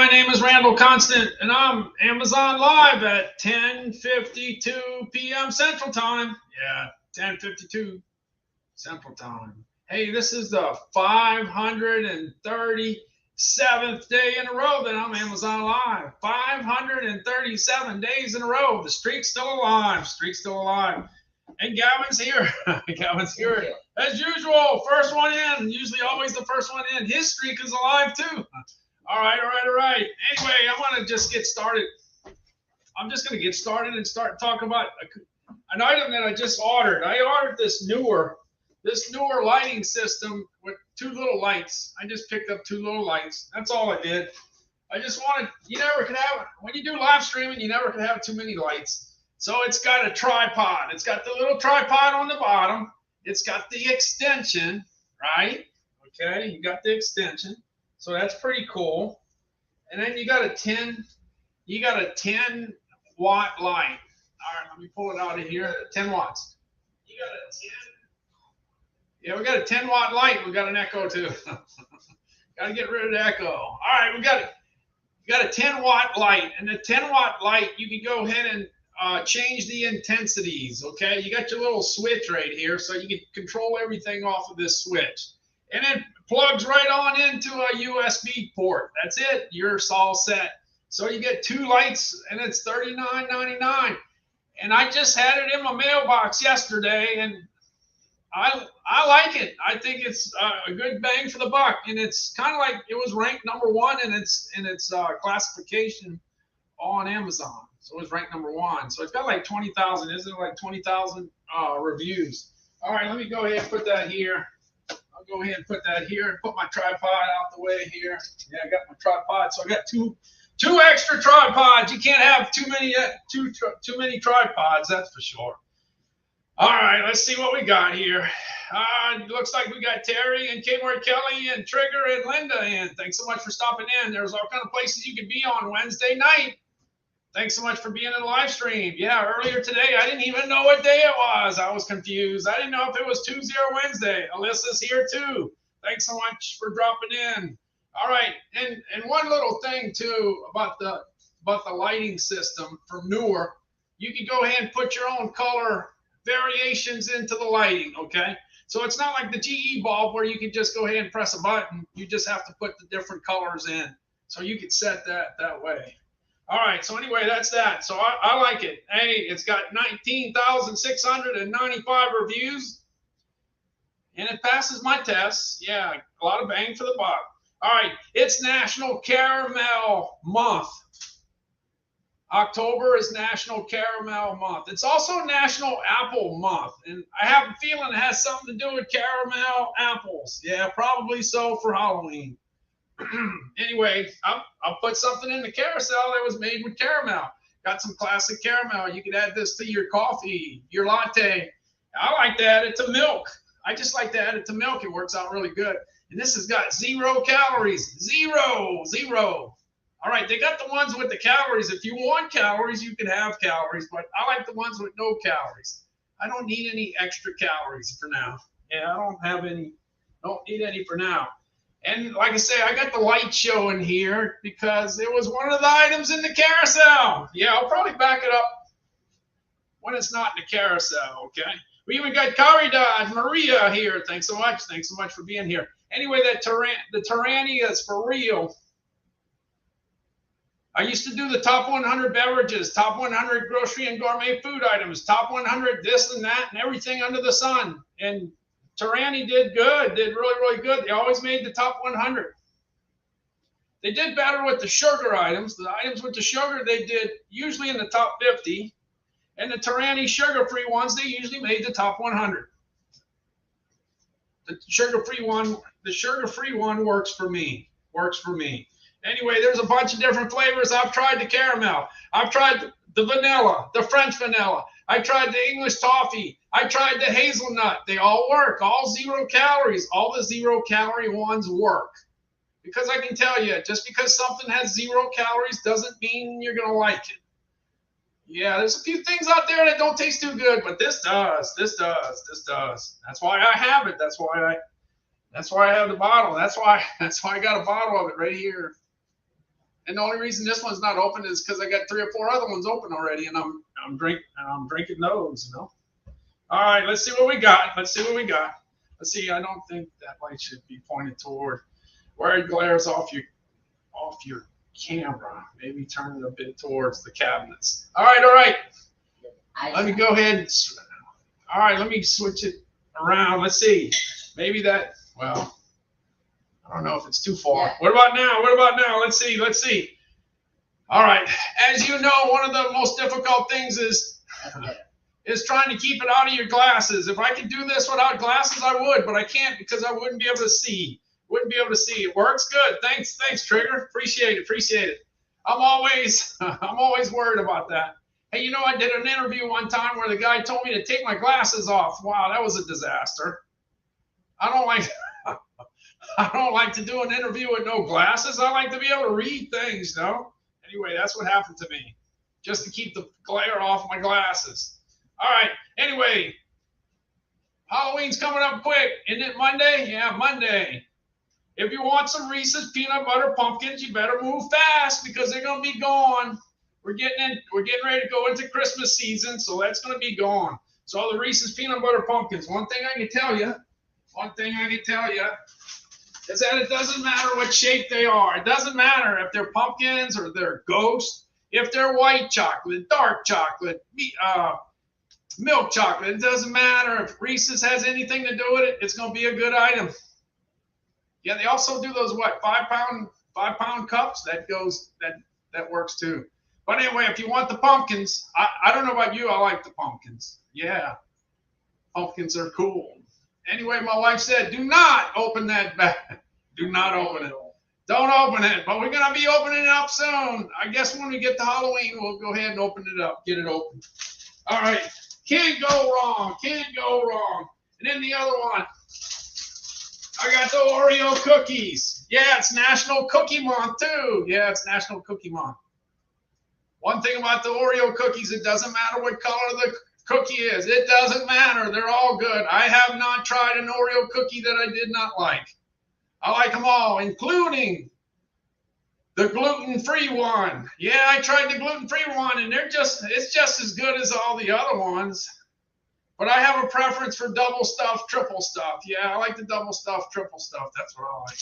my name is Randall Constant, and I'm Amazon Live at 10:52 p.m. Central Time. Yeah, 10:52 Central Time. Hey, this is the 537th day in a row that I'm Amazon Live. 537 days in a row. The streak's still alive. Streak's still alive. And Gavin's here. Gavin's here as usual. First one in. Usually always the first one in. His streak is alive too. All right. Anyway, I want to just get started. I'm just going to get started and start talking about an item that I just ordered. I ordered this newer lighting system with two little lights. I just picked up two little lights. That's all I did. I just wanted, you never can have, when you do live streaming, you never can have too many lights. So it's got a tripod. It's got the little tripod on the bottom. It's got the extension, right? Okay, you got the extension. So that's pretty cool. And then you got a 10 watt light. All right, let me pull it out of here. 10 watts. You got a 10. Yeah, we got a 10 watt light. We got an echo too. Got to get rid of the echo. All right, we got a 10 watt light, and the 10 watt light you can go ahead and change the intensities. Okay, you got your little switch right here, so you can control everything off of this switch, and it plugs right on into a USB port. That's it. You're all set. So you get two lights, and it's $39.99. And I just had it in my mailbox yesterday, and I like it. I think it's a good bang for the buck, and it's kind of like it was ranked #1 in its classification on Amazon. So it was ranked #1. So it's got like 20,000, isn't it? Like 20,000 reviews. All right, let me go ahead and put that here. I'll go ahead and put that here and put my tripod out the way here. Yeah, I got my tripod. So I got two extra tripods. You can't have too many tripods, that's for sure. All right, let's see what we got here. It looks like we got Terry and Kmart Kelly and Trigger and Linda in. Thanks so much for stopping in. There's all kind of places you can be on Wednesday night. Thanks so much for being in the live stream. Yeah, earlier today, I didn't even know what day it was. I was confused. I didn't know if it was Tuesday or Wednesday. Alyssa's here too. Thanks so much for dropping in. All right, and one little thing too about the lighting system from Newer. You can go ahead and put your own color variations into the lighting, okay? So it's not like the GE bulb where you can just go ahead and press a button. You just have to put the different colors in. So you can set that way. All right, so anyway, that's that. So I like it. Hey, it's got 19,695 reviews, and it passes my tests. Yeah, a lot of bang for the buck. All right, it's National Caramel Month. October is National Caramel Month. It's also National Apple Month, and I have a feeling it has something to do with caramel apples. Yeah, probably so for Halloween. Anyway, I'll put something in the carousel that was made with caramel. Got some classic caramel. You could add this to your coffee, your latte. I like to add it to milk. I just like to add it to milk. It works out really good. And this has got 0 calories. Zero. All right, they got the ones with the calories. If you want calories, you can have calories, but I like the ones with no calories. I don't need any extra calories for now. Yeah, I don't need any for now. And like I say, I got the light show in here because it was one of the items in the carousel. Yeah, I'll probably back it up when it's not in the carousel, okay? We even got Caridad, Maria here. Thanks so much. Thanks so much for being here. Anyway, the Tyrannia is for real. I used to do the top 100 beverages, top 100 grocery and gourmet food items, top 100 this and that and everything under the sun. And Tyranny did good, did really good. They always made the top 100. They did better with the sugar items. The items with the sugar, they did usually in the top 50. And the Tyranny sugar-free ones, they usually made the top 100. The sugar-free one works for me. Anyway, there's a bunch of different flavors. I've tried the caramel. I've tried the vanilla, the French vanilla. I tried the English toffee. I tried the hazelnut. They all work. All 0 calories. All the 0 calorie ones work. Because I can tell you, just because something has 0 calories doesn't mean you're going to like it. Yeah, there's a few things out there that don't taste too good, but this does. This does. That's why I have it. That's why I have the bottle. That's why I got a bottle of it right here. And the only reason this one's not open is because I got 3 or 4 other ones open already, and I'm drinking those, you know. All right, let's see what we got. Let's see what we got. Let's see. I don't think that light should be pointed toward where it glares off your camera. Maybe turn it a bit towards the cabinets. All right, all right. Let me go ahead. All right, let me switch it around. Let's see. Maybe that. Well, I don't know if it's too far. Yeah. What about now? What about now? Let's see. Let's see. All right. As you know, one of the most difficult things is trying to keep it out of your glasses. If I could do this without glasses, I would, but I can't because I wouldn't be able to see. Wouldn't be able to see. It works good. Thanks, Trigger. Appreciate it. I'm always worried about that. Hey, you know, I did an interview one time where the guy told me to take my glasses off. Wow, that was a disaster. I don't like to do an interview with no glasses. I like to be able to read things, no? Anyway, that's what happened to me. Just to keep the glare off my glasses. All right. Anyway, Halloween's coming up quick. Isn't it Monday? Yeah, Monday. If you want some Reese's peanut butter pumpkins, you better move fast because they're gonna be gone. We're getting ready to go into Christmas season, so that's gonna be gone. So the Reese's peanut butter pumpkins. One thing I can tell you is that it doesn't matter what shape they are. It doesn't matter if they're pumpkins or they're ghosts. If they're white chocolate, dark chocolate, milk chocolate, it doesn't matter. If Reese's has anything to do with it, it's going to be a good item. Yeah, they also do those 5-pound cups. That works too. But anyway, if you want the pumpkins, I don't know about you, I like the pumpkins. Yeah, pumpkins are cool. Anyway, my wife said, do not open that bag. Do not open it. Don't open it. But we're going to be opening it up soon. I guess when we get to Halloween, we'll go ahead and open it up, get it open. All right. Can't go wrong. Can't go wrong. And then the other one, I got the Oreo cookies. Yeah, it's National Cookie Month, too. Yeah, it's National Cookie Month. One thing about the Oreo cookies, it doesn't matter what color the cookie is. It doesn't matter. They're all good. I have not tried an Oreo cookie that I did not like. I like them all, including the gluten-free one. Yeah, I tried the gluten-free one, and it's just as good as all the other ones. But I have a preference for double stuff, triple stuff. Yeah, I like the double stuff, triple stuff. That's what I like.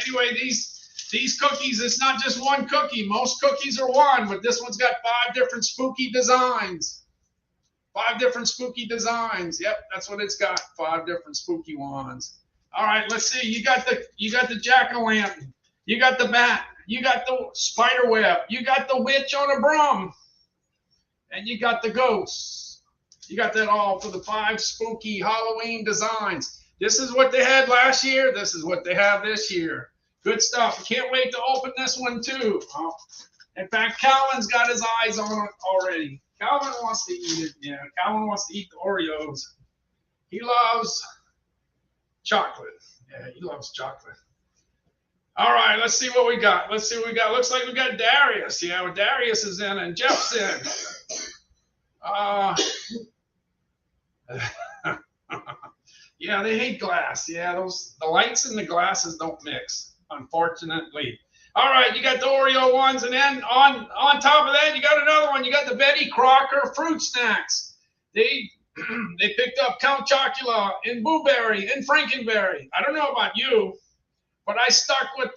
Anyway, these cookies, it's not just one cookie. Most cookies are one, but this one's got 5 different spooky designs. 5 different spooky designs. Yep, that's what it's got. 5 different spooky ones. All right, let's see. You got the jack-o'-lantern. You got the bat. You got the spider web. You got the witch on a broom. And you got the ghosts. You got that all for the 5 spooky Halloween designs. This is what they had last year. This is what they have this year. Good stuff. Can't wait to open this one too. In fact, Calvin's got his eyes on it already. Calvin wants to eat it. Yeah, Calvin wants to eat the Oreos. He loves chocolate. Yeah, he loves chocolate. All right, let's see what we got. Let's see what we got. Looks like we got Darius. Yeah, well, Darius is in and Jeff's in. Yeah, they hate glass. Yeah, the lights and the glasses don't mix, unfortunately. All right, you got the Oreo ones, and then on top of that, you got another one. You got the Betty Crocker fruit snacks. They picked up Count Chocula and Blueberry and Frankenberry. I don't know about you, but I stuck with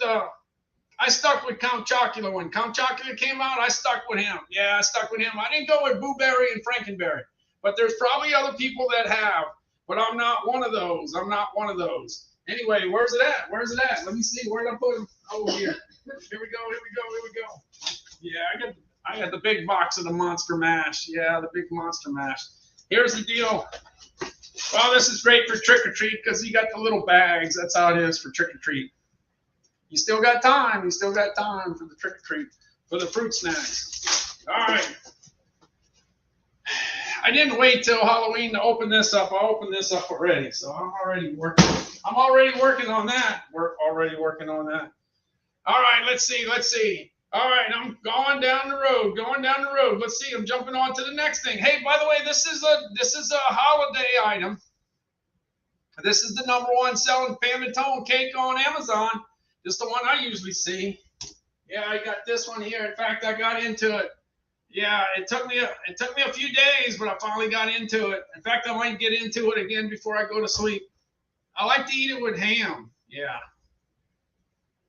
Count Chocula. When Count Chocula came out, I stuck with him. Yeah, I stuck with him. I didn't go with Blueberry and Frankenberry, but there's probably other people that have, but I'm not one of those. I'm not one of those. Anyway, where's it at? Where's it at? Let me see. Where did I put him? Oh, here. Here we go. Yeah, I got the big box of the Monster Mash. Yeah, the big Monster Mash. Here's the deal. Well, this is great for trick-or-treat because you got the little bags. That's how it is for trick-or-treat. You still got time. You still got time for the trick-or-treat, for the fruit snacks. All right. I didn't wait till Halloween to open this up. I opened this up already, so I'm already working on that. We're already working on that. All right, let's see. All right, I'm going down the road. Let's see, I'm jumping on to the next thing. Hey, by the way, this is a holiday item. This is the #1 selling Panettone cake on Amazon. Just the one I usually see. Yeah, I got this one here. In fact, I got into it. Yeah, it took me a few days, but I finally got into it. In fact, I might get into it again before I go to sleep. I like to eat it with ham. Yeah.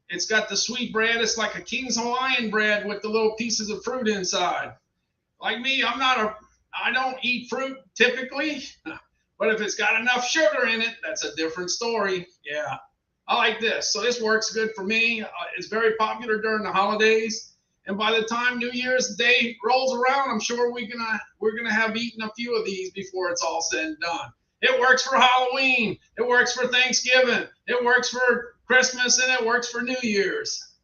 It's got the sweet bread. It's like a King's Hawaiian bread with the little pieces of fruit inside. Like me, I don't eat fruit typically, but if it's got enough sugar in it, that's a different story. Yeah. I like this. So this works good for me. It's very popular during the holidays. And by the time New Year's Day rolls around, I'm sure we're gonna have eaten a few of these before it's all said and done. It works for Halloween. It works for Thanksgiving. It works for Christmas, and it works for New Year's.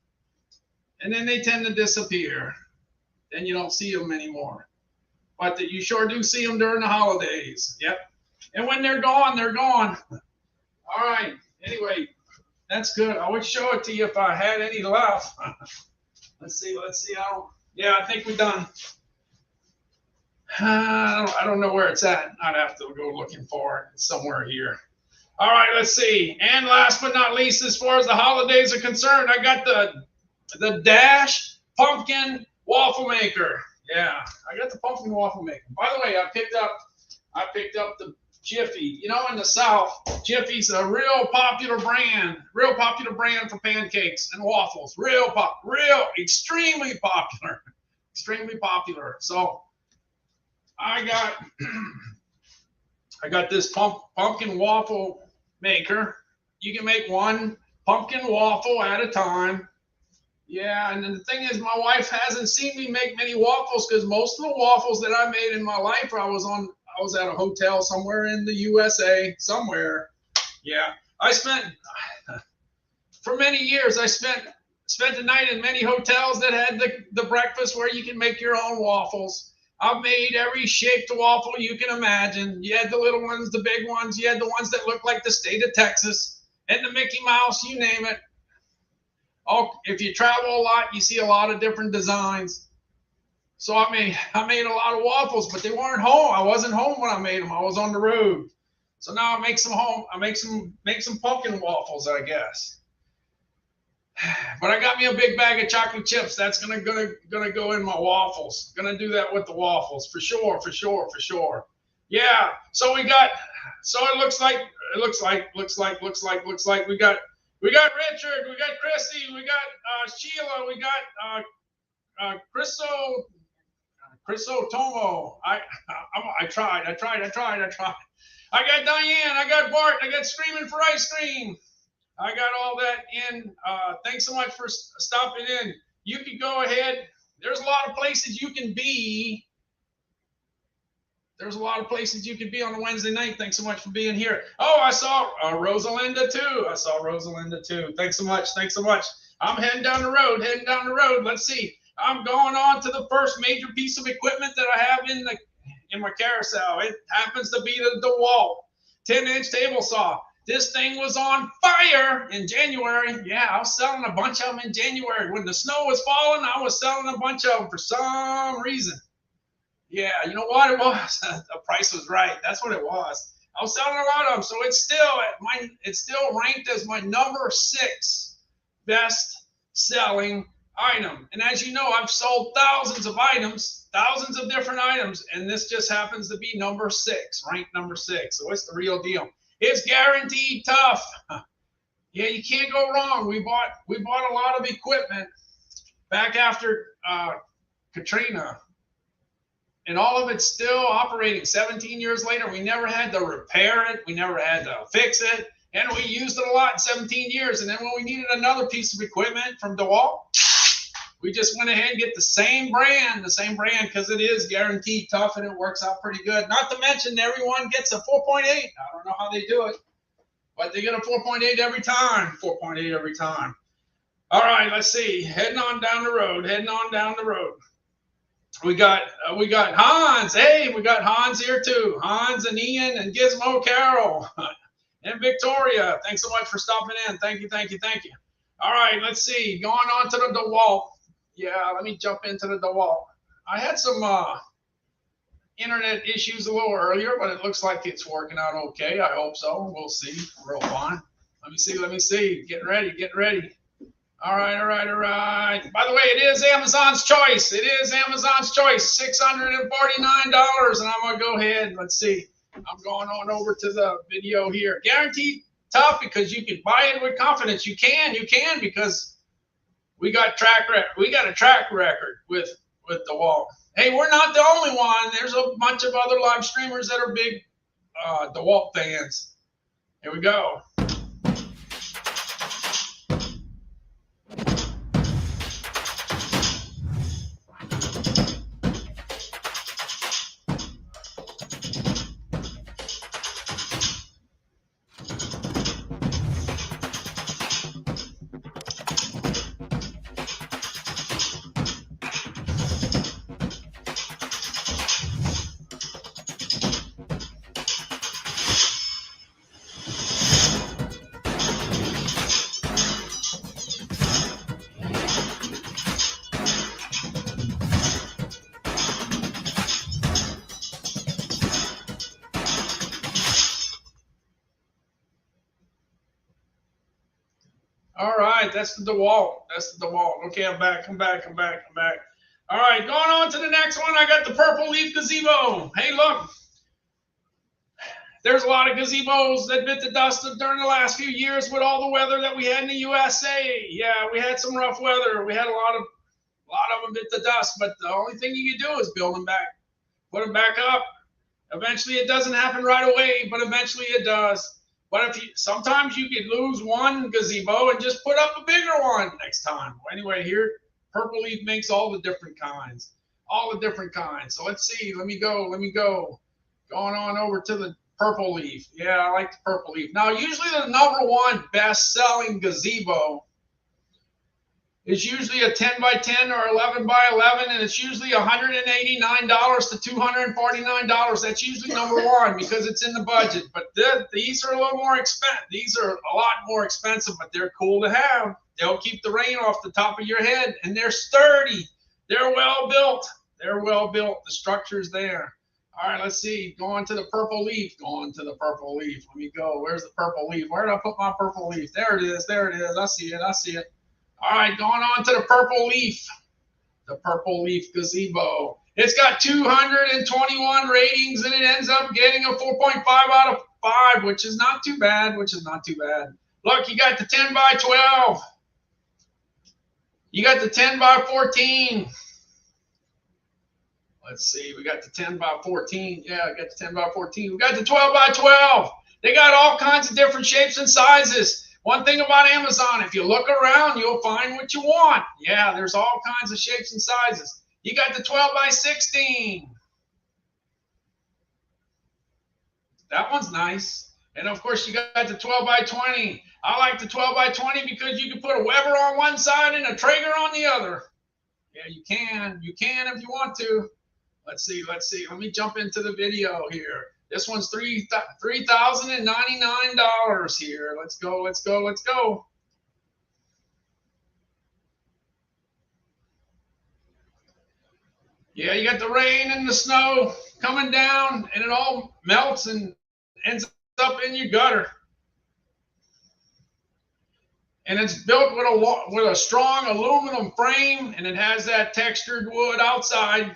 And then they tend to disappear. Then you don't see them anymore. But you sure do see them during the holidays. Yep. And when they're gone, they're gone. All right. Anyway, that's good. I would show it to you if I had any left. Let's see. Yeah, I think we're done. I don't know where it's at. I'd have to go looking for it. It's somewhere here. All right, let's see. And last but not least, as far as the holidays are concerned, I got the Dash Pumpkin Waffle Maker. Yeah, I got the pumpkin waffle maker. By the way, I picked up the Jiffy. You know, in the South, Jiffy's a real popular brand for pancakes and waffles. Extremely popular. So I got this pumpkin waffle maker. You can make one pumpkin waffle at a time. Yeah, and the thing is, my wife hasn't seen me make many waffles because most of the waffles that I made in my life, I was at a hotel somewhere in the USA, somewhere. Yeah, for many years, I spent the night in many hotels that had the breakfast where you can make your own waffles. I've made every shaped waffle you can imagine. You had the little ones, the big ones. You had the ones that looked like the state of Texas, and the Mickey Mouse, you name it. Oh, if you travel a lot, you see a lot of different designs. So I made a lot of waffles, but they weren't home. I wasn't home when I made them. I was on the road. So now I make some pumpkin waffles, I guess. But I got me a big bag of chocolate chips. That's gonna go in my waffles. Gonna do that with the waffles for sure. Yeah. So it looks like we got Richard, we got Chrissy, we got Sheila, we got Chriso Tomo. I tried. I got Diane, I got Bart, I got Screaming for Ice Cream. I got all that in. Thanks so much for stopping in. You can go ahead. There's a lot of places you can be. There's a lot of places you could be on a Wednesday night. Thanks so much for being here. Oh, I saw Rosalinda too. Thanks so much. I'm heading down the road. Let's see. I'm going on to the first major piece of equipment that I have in my carousel. It happens to be the DeWalt 10-inch table saw. This thing was on fire in January. Yeah, I was selling a bunch of them in January. When the snow was falling, I was selling a bunch of them for some reason. Yeah, you know what it was? The price was right. That's what it was. I was selling a lot of them, so it's still ranked as my number 6 best selling item. And as you know, I've sold thousands of different items, and this just happens to be number 6, ranked number 6. So it's the real deal. It's guaranteed tough. Yeah, you can't go wrong. We bought a lot of equipment back after Katrina. And all of it's still operating 17 years later. We never had to repair it. We never had to fix it. And we used it a lot in 17 years. And then when we needed another piece of equipment from DeWalt, we just went ahead and get the same brand because it is guaranteed tough and it works out pretty good. Not to mention everyone gets a 4.8. I don't know how they do it, but they get a 4.8 every time. 4.8 every time. All right, let's see. Heading on down the road. We got Hans. Hey, we got Hans here too. Hans and Ian and Gizmo Carol and Victoria. Thanks so much for stopping in. Thank you. All right, let's see. Going on to the DeWalt. Yeah, let me jump into the DeWalt. I had some internet issues a little earlier, but it looks like it's working out okay. I hope so. We'll see. Real fun. Let me see. Get ready. All right, all right, all right. By the way, it is Amazon's choice. It is Amazon's choice. $649. And I'm going to go ahead. Let's see. I'm going on over to the video here. Guaranteed tough because you can buy it with confidence. You can because we got a track record with DeWalt. Hey, we're not the only one. There's a bunch of other live streamers that are big DeWalt fans. Here we go. All right, that's the DeWalt. That's the DeWalt. Okay, I'm back. I'm back. All right, going on to the next one. I got the purple leaf gazebo. Hey, look. There's a lot of gazebos that bit the dust during the last few years with all the weather that we had in the USA. Yeah, we had some rough weather. We had a lot of them bit the dust, but the only thing you can do is build them back, put them back up. Eventually, it doesn't happen right away, but eventually it does. But sometimes you could lose one gazebo and just put up a bigger one next time. Anyway, here, purple leaf makes all the different kinds. So let's see. Let me go. Going on over to the purple leaf. Yeah, I like the purple leaf. Now, usually the #1 best-selling gazebo is usually a 10 by 10 or 11 by 11, and it's usually $189 to $249. That's usually #1 because it's in the budget. But these are a little more expensive. These are a lot more expensive, but they're cool to have. They'll keep the rain off the top of your head, and they're sturdy. They're well built. The structure's there. All right, let's see. Going to the purple leaf. Let me go. Where's the purple leaf? Where did I put my purple leaf? There it is. I see it. All right, going on to the purple leaf. The purple leaf gazebo. It's got 221 ratings, and it ends up getting a 4.5 out of 5, which is not too bad. Look, you got the 10 by 12. You got the 10 by 14. Let's see. We got the 10 by 14. Yeah, I got the 10 by 14. We got the 12 by 12. They got all kinds of different shapes and sizes. One thing about Amazon, if you look around, you'll find what you want. Yeah, there's all kinds of shapes and sizes. You got the 12 by 16. That one's nice. And of course, you got the 12 by 20. I like the 12 by 20 because you can put a Weber on one side and a Traeger on the other. Yeah, you can. You can if you want to. Let's see. Let me jump into the video here. This one's $3,099 here. Let's go. Yeah, you got the rain and the snow coming down, and it all melts and ends up in your gutter. And it's built with a strong aluminum frame, and it has that textured wood outside.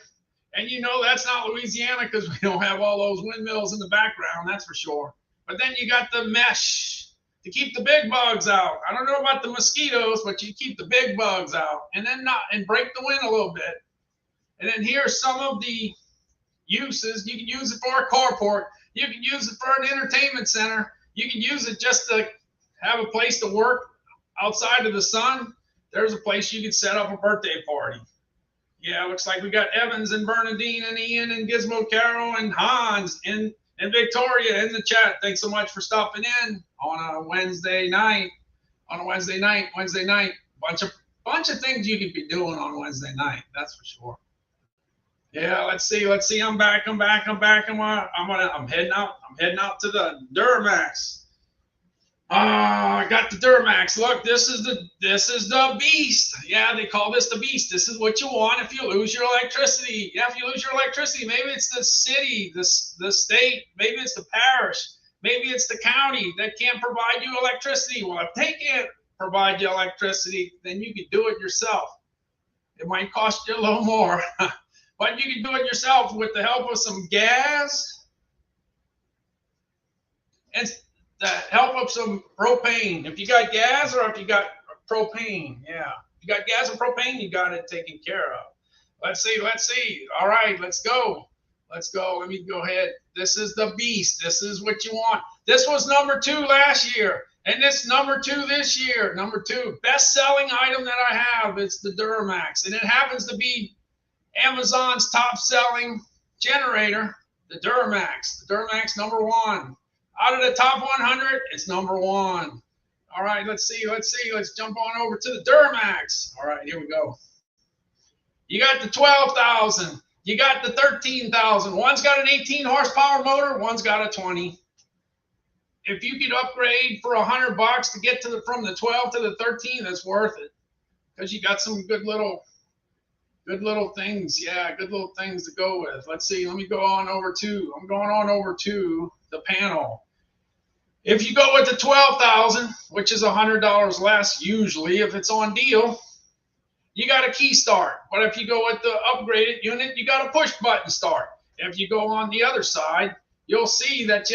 And you know that's not Louisiana because we don't have all those windmills in the background, that's for sure. But then you got the mesh to keep the big bugs out. I don't know about the mosquitoes, but you keep the big bugs out, and then break the wind a little bit. And then here's some of the uses. You can use it for a carport. You can use it for an entertainment center. You can use it just to have a place to work outside of the sun. There's a place you can set up a birthday party. Yeah, looks like we got Evans and Bernadine and Ian and Gizmo Carol and Hans and Victoria in the chat. Thanks so much for stopping in on a Wednesday night. Bunch of things you could be doing on Wednesday night. That's for sure. Yeah, let's see. I'm back. I'm heading out to the Duramax. I got the Duramax. Look, this is the beast. Yeah, they call this the beast. This is what you want if you lose your electricity. Yeah, if you lose your electricity, maybe it's the city, the state, maybe it's the parish, maybe it's the county that can't provide you electricity. Well, take it provide you electricity, then you can do it yourself. It might cost you a little more, but you can do it yourself with the help of some gas and the help of some propane. If you got gas or if you got propane, yeah. If you got gas and propane, you got it taken care of. Let's see. All right, let's go. Let me go ahead. This is the beast. This is what you want. This was number 2 last year, and this number 2 this year. Number 2, best-selling item that I have is the Duramax, and it happens to be Amazon's top-selling generator, the Duramax. The Duramax number 1. Out of the top 100, it's number 1. All right, let's see. Let's jump on over to the Duramax. All right, here we go. You got the 12,000. You got the 13,000. One's got an 18 horsepower motor. One's got a 20. If you could upgrade for $100 to get to from the 12 to the 13, that's worth it, because you got some good little things. Yeah, good little things to go with. Let's see. Let me go on over to. I'm going on over to the panel. If you go with the 12,000, which is $100 less usually if it's on deal, you got a key start. But if you go with the upgraded unit, you got a push button start. If you go on the other side, you'll see that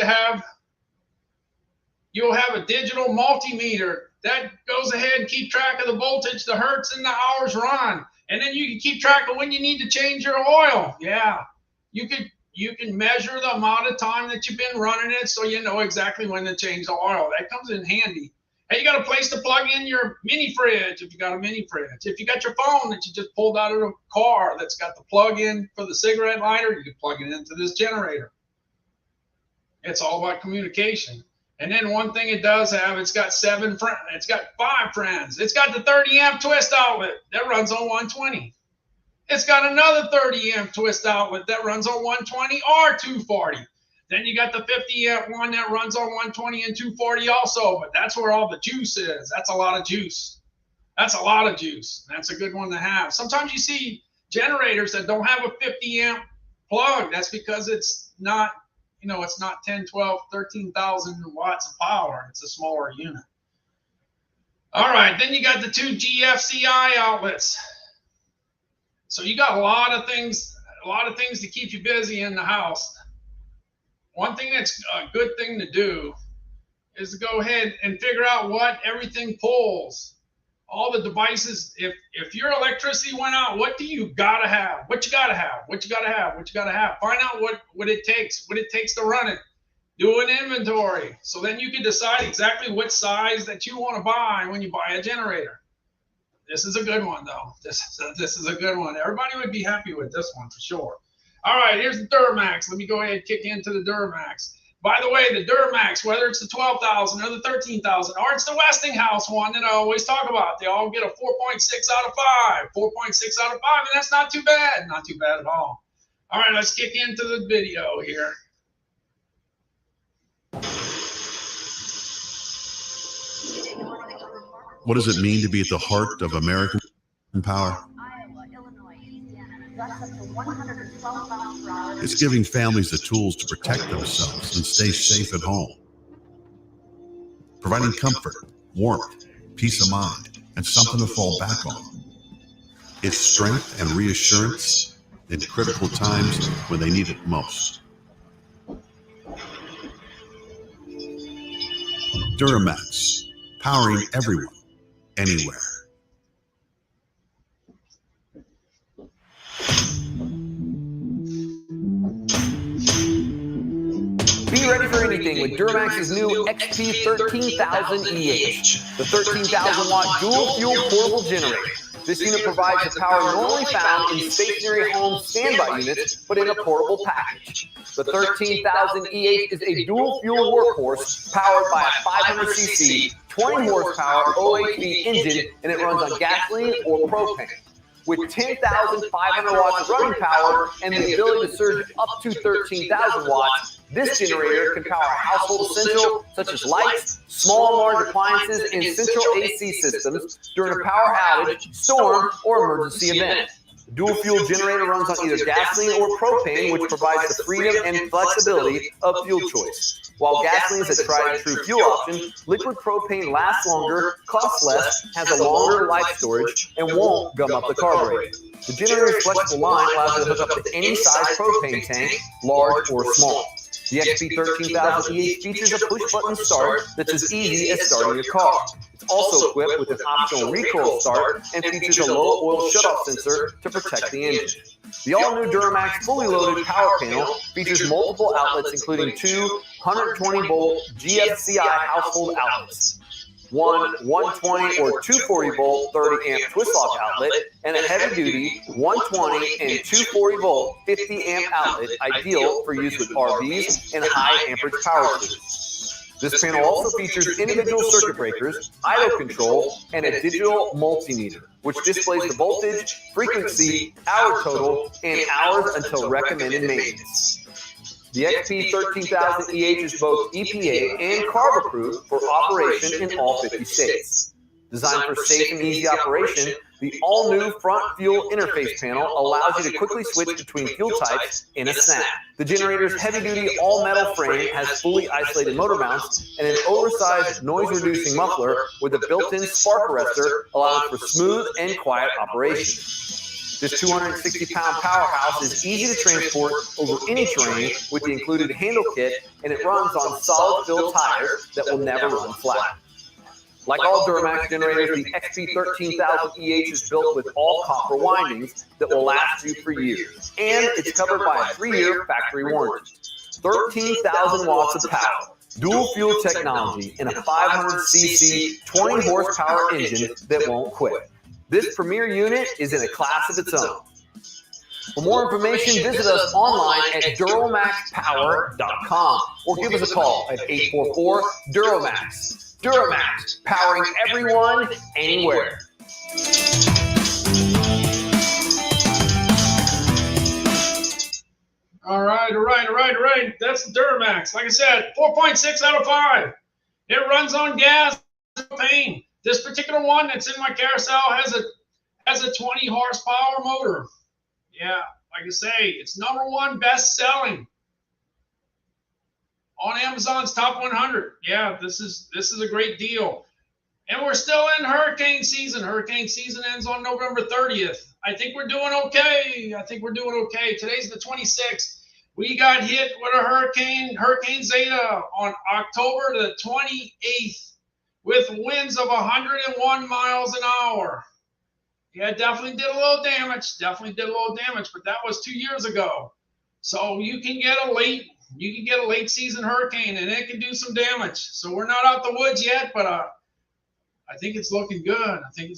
you'll have a digital multimeter that goes ahead and keep track of the voltage, the hertz, and the hours run. And then you can keep track of when you need to change your oil. Yeah, you can measure the amount of time that you've been running it, so you know exactly when to change the oil. That comes in handy. Hey, you got a place to plug in your mini fridge if you got a mini fridge. If you got your phone that you just pulled out of the car that's got the plug in for the cigarette lighter, you can plug it into this generator. It's all about communication. And then one thing it does have, it's got 5 friends. It's got the 30 amp twist outlet that runs on 120. It's got another 30 amp twist outlet that runs on 120 or 240. Then you got the 50 amp one that runs on 120 and 240 also, but that's where all the juice is. That's a lot of juice. That's a good one to have. Sometimes you see generators that don't have a 50 amp plug. That's because it's not, it's not 10, 12, 13,000 watts of power. It's a smaller unit. All right, then you got the 2 GFCI outlets. So you got a lot of things to keep you busy in the house. One thing that's a good thing to do is to go ahead and figure out what everything pulls. All the devices, if your electricity went out, what do you gotta have? What you gotta have? Find out what it takes to run it. Do an inventory. So then you can decide exactly what size that you want to buy when you buy a generator. This is a good one, though. This is a good one. Everybody would be happy with this one for sure. All right, here's the Duramax. Let me go ahead and kick into the Duramax. By the way, the Duramax, whether it's the 12,000 or the 13,000, or it's the Westinghouse one that I always talk about, they all get a 4.6 out of 5. 4.6 out of 5, and that's not too bad. Not too bad at all. All right, let's kick into the video here. What does it mean to be at the heart of American power? It's giving families the tools to protect themselves and stay safe at home. Providing comfort, warmth, peace of mind, and something to fall back on. It's strength and reassurance in critical times when they need it most. Duramax, powering everyone, anywhere. Be ready for anything with Duramax's new XP 13,000 EH, the 13,000 watt dual fuel portable generator. This unit provides the power normally found in stationary home standby units, but in a portable package. The 13,000 EH is a dual fuel workhorse powered by a 500cc, 20 horsepower OHV engine, and it runs on gasoline or propane. With 10,500 watts of running power and the ability to surge up to 13,000 watts, this generator can power household essentials such as lights, small and large appliances, and central AC systems during a power outage, storm, or emergency event. The dual fuel generator runs on either gasoline or propane, which provides the freedom and flexibility of fuel choice. While gasoline is a tried and true fuel option, liquid propane lasts longer, costs less, has a longer life storage, and won't gum up the carburetor. The generator's flexible line allows you to hook up to any size propane tank, large or small. The XP13000EH features a push-button start that's as easy as starting your car. It's also equipped with an optional recoil start and features a low oil shutoff sensor to protect the engine. The all-new Duramax fully loaded power panel features multiple outlets, including two 120-volt GFCI household outlets, one 120 or 240-volt 30-amp twist-lock outlet, and a heavy-duty 120 and 240-volt 50-amp outlet, ideal for use with RVs and high-amperage power tools. This panel also features individual circuit breakers, idle control, and a digital multimeter, which displays the voltage, frequency, hour total, and hours until recommended maintenance. The XP13000EH is both EPA and CARB approved for operation in all 50 states. Designed for safe and easy operation, the all-new front fuel interface panel allows you to quickly switch between fuel types in a snap. The generator's heavy-duty all-metal frame has fully isolated motor mounts and an oversized noise-reducing muffler with a built-in spark arrestor, allowing for smooth and quiet operation. This 260-pound powerhouse is easy to transport over any terrain with the included handle kit, and it runs on solid-fill tires that will never run flat. Like all Duramax generators, the XP13000EH is built with all copper windings that will last you for years, and it's covered by a 3-year factory warranty. 13,000 watts of power, dual fuel technology, and a 500cc 20-horsepower engine that won't quit. This premier unit is in a class of its own. For more information, visit us online at DuramaxPower.com or give us a call at 844-DURAMAX. Duramax, powering everyone, anywhere. All right. That's the Duramax. Like I said, 4.6 out of 5. It runs on gas and propane. This particular one that's in my carousel has a 20 horsepower motor. Yeah, like I say, it's #1 best selling on Amazon's top 100. Yeah, this is a great deal. And we're still in hurricane season. Hurricane season ends on November 30th. I think we're doing okay. Today's the 26th. We got hit with a Hurricane Zeta on October the 28th with winds of 101 miles an hour. Yeah, definitely did a little damage, but that was 2 years ago. So you can get a late season hurricane and it can do some damage. So we're not out the woods yet, but I think it's looking good. I think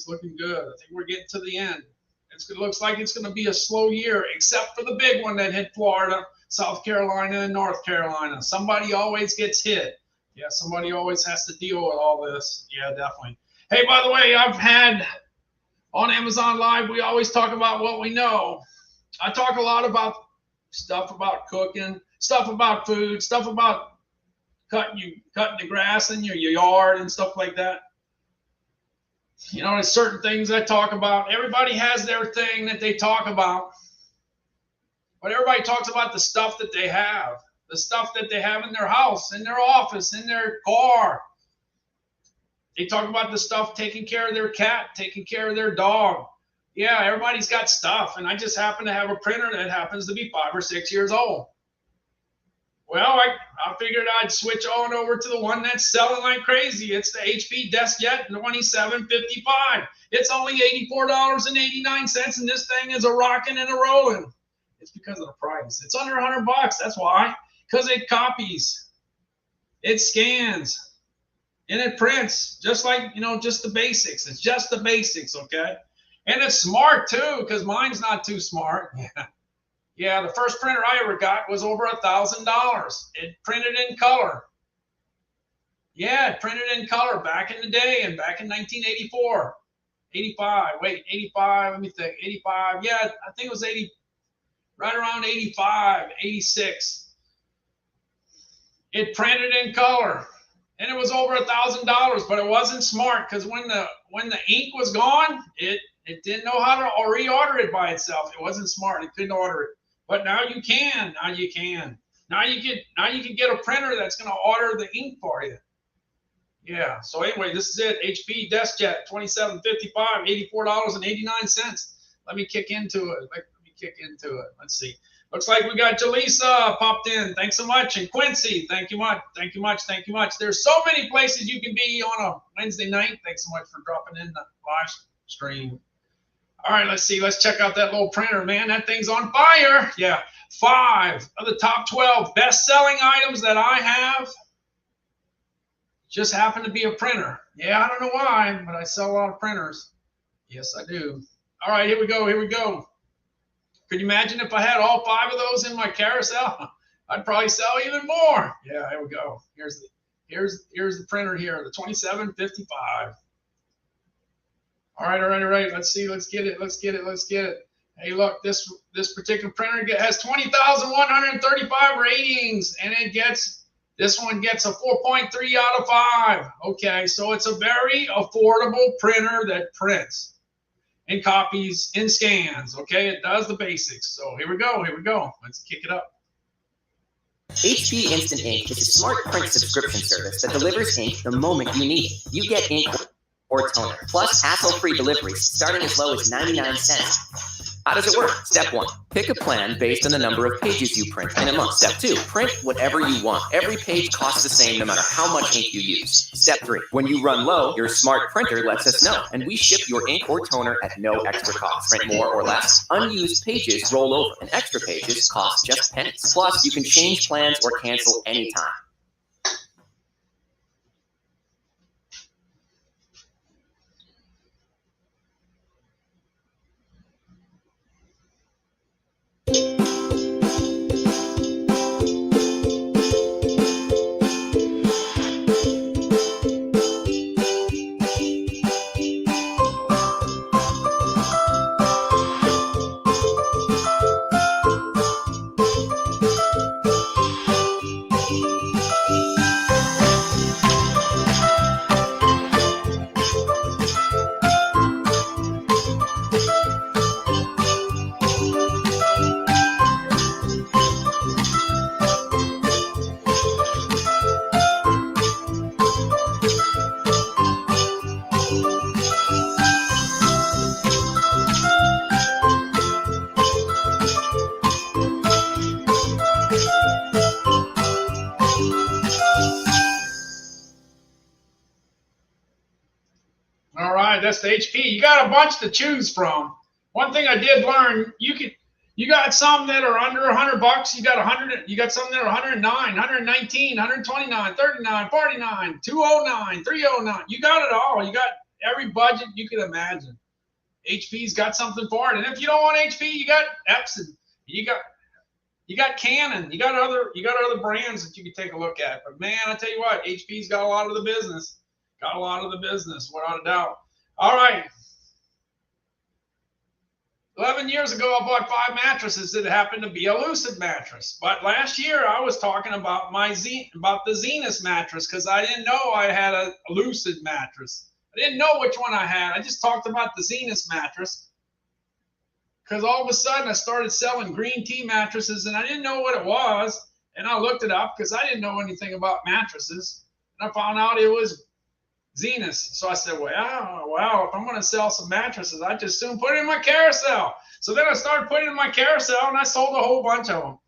we're getting to the end. It looks like it's going to be a slow year, except for the big one that hit Florida, South Carolina, and North Carolina. Somebody always gets hit. Yeah, somebody always has to deal with all this. Yeah, definitely. Hey, by the way, I've had on Amazon Live, we always talk about what we know. I talk a lot about stuff about cooking, stuff about food, stuff about cutting the grass in your yard and stuff like that. You know, there's certain things I talk about. Everybody has their thing that they talk about. But everybody talks about the stuff that they have. The stuff that they have in their house, in their office, in their car. They talk about the stuff taking care of their cat, taking care of their dog. Yeah, everybody's got stuff. And I just happen to have a printer that happens to be 5 or 6 years old. Well, I figured I'd switch on over to the one that's selling like crazy. It's the HP DeskJet 2755. It's only $84.89, and this thing is a rocking and a rolling. It's because of the price. It's under $100. That's why. Because it copies, it scans, and it prints just like, just the basics. It's just the basics, okay? And it's smart too, because mine's not too smart. Yeah, the first printer I ever got was over $1,000. It printed in color. Yeah, it printed in color back in the day, and back in 1984. 85, let me think. 85, yeah, I think it was 80, right around 85, 86. It printed in color, and it was over $1,000, but it wasn't smart, because when the ink was gone, it It didn't know how to reorder it by itself. It wasn't smart. It couldn't order it. But now you can. Now you can. Now you can get a printer that's going to order the ink for you. Yeah. So anyway, this is it. HP DeskJet 2755, $84.89. Let me kick into it. Let's see. Looks like we got Jaleesa popped in. Thanks so much. And Quincy, thank you much. Thank you much. Thank you much. There's so many places you can be on a Wednesday night. Thanks so much for dropping in the live stream. All right, let's see. Let's check out that little printer, man. That thing's on fire. Yeah. 5 of the top 12 best-selling items that I have just happen to be a printer. Yeah, I don't know why, but I sell a lot of printers. Yes, I do. All right, here we go. Here we go. Could you imagine if I had all 5 of those in my carousel? I'd probably sell even more. Yeah, here we go. Here's the printer here, the 2755. All right. Let's see. Let's get it. Hey, look, this particular printer has 20,135 ratings, and this one gets a 4.3 out of 5. Okay, so it's a very affordable printer that prints and copies and scans. Okay, it does the basics. So here we go. Let's kick it up. HP Instant Ink is a smart print subscription service that delivers ink the moment you need it. You get ink or toner, plus hassle-free deliveries starting as low as 99 cents. How does it work? Step 1, pick a plan based on the number of pages you print in a month. Step 2, print whatever you want. Every page costs the same no matter how much ink you use. Step 3, when you run low, your smart printer lets us know, and we ship your ink or toner at no extra cost. Print more or less, unused pages roll over, and extra pages cost just pennies. Plus, you can change plans or cancel anytime. That's the HP. You got a bunch to choose from. One thing I did learn, you got some that are under $100. You got 100. You got some that are 109, 119, 129, 39, 49, 209, 309. You got it all. You got every budget you can imagine. HP's got something for it. And if you don't want HP, you got Epson. You got Canon. You got other brands that you can take a look at. But man, I tell you what, HP's got a lot of the business. Without a doubt. All right. 11 years ago, I bought 5 mattresses that happened to be a Lucid mattress. But last year, I was talking about the Zenith mattress because I didn't know I had a Lucid mattress. I didn't know which one I had. I just talked about the Zenith mattress because all of a sudden I started selling green tea mattresses and I didn't know what it was. And I looked it up because I didn't know anything about mattresses. And I found out it was Zenith. So I said, well, if I'm going to sell some mattresses, I just soon put it in my carousel. So then I started putting it in my carousel and I sold a whole bunch of them.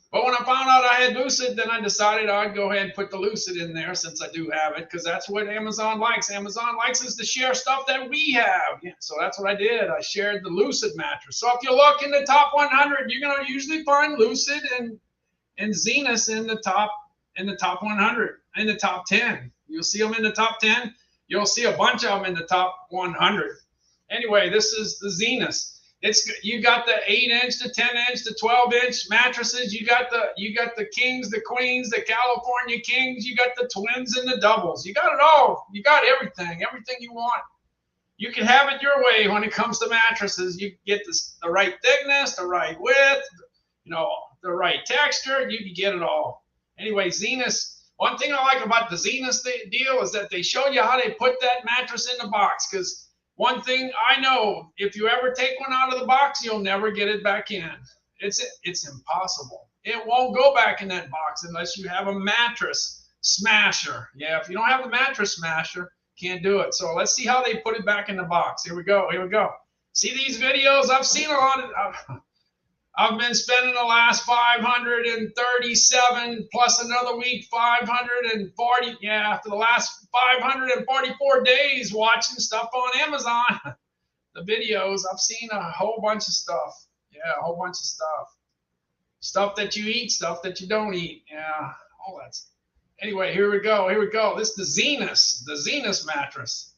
But when I found out I had Lucid, then I decided I'd go ahead and put the Lucid in there since I do have it, because that's what Amazon likes. Amazon likes us to share stuff that we have. Yeah, so that's what I did. I shared the Lucid mattress. So if you look in the top 100, you're going to usually find Lucid and Zenith in the top 100, in the top 10. You'll see them in the top 10. You'll see a bunch of them in the top 100. Anyway, this is the Zenith. You got the 8-inch, the 10-inch, the 12-inch mattresses. You got the kings, the queens, the California kings. You got the twins and the doubles. You got it all. You got everything you want. You can have it your way when it comes to mattresses. You get the right thickness, the right width, the right texture. You can get it all. Anyway, Zenith. One thing I like about the Zenith deal is that they show you how they put that mattress in the box, because One thing I know, if you ever take one out of the box, you'll never get it back in. It's impossible. It won't go back in that box unless you have a mattress smasher. Yeah, if you don't have a mattress smasher, can't do it. So let's see how they put it back in the box. Here we go. Here we go. See these videos? I've seen a lot of. I've been spending the last 537 plus another week 540. Yeah, for the last 544 days watching stuff on Amazon. The videos, I've seen a whole bunch of stuff. Yeah, a whole bunch of stuff. Stuff that you eat, stuff that you don't eat. Yeah, all that stuff. Anyway, here we go. Here we go. This is the Zenus mattress.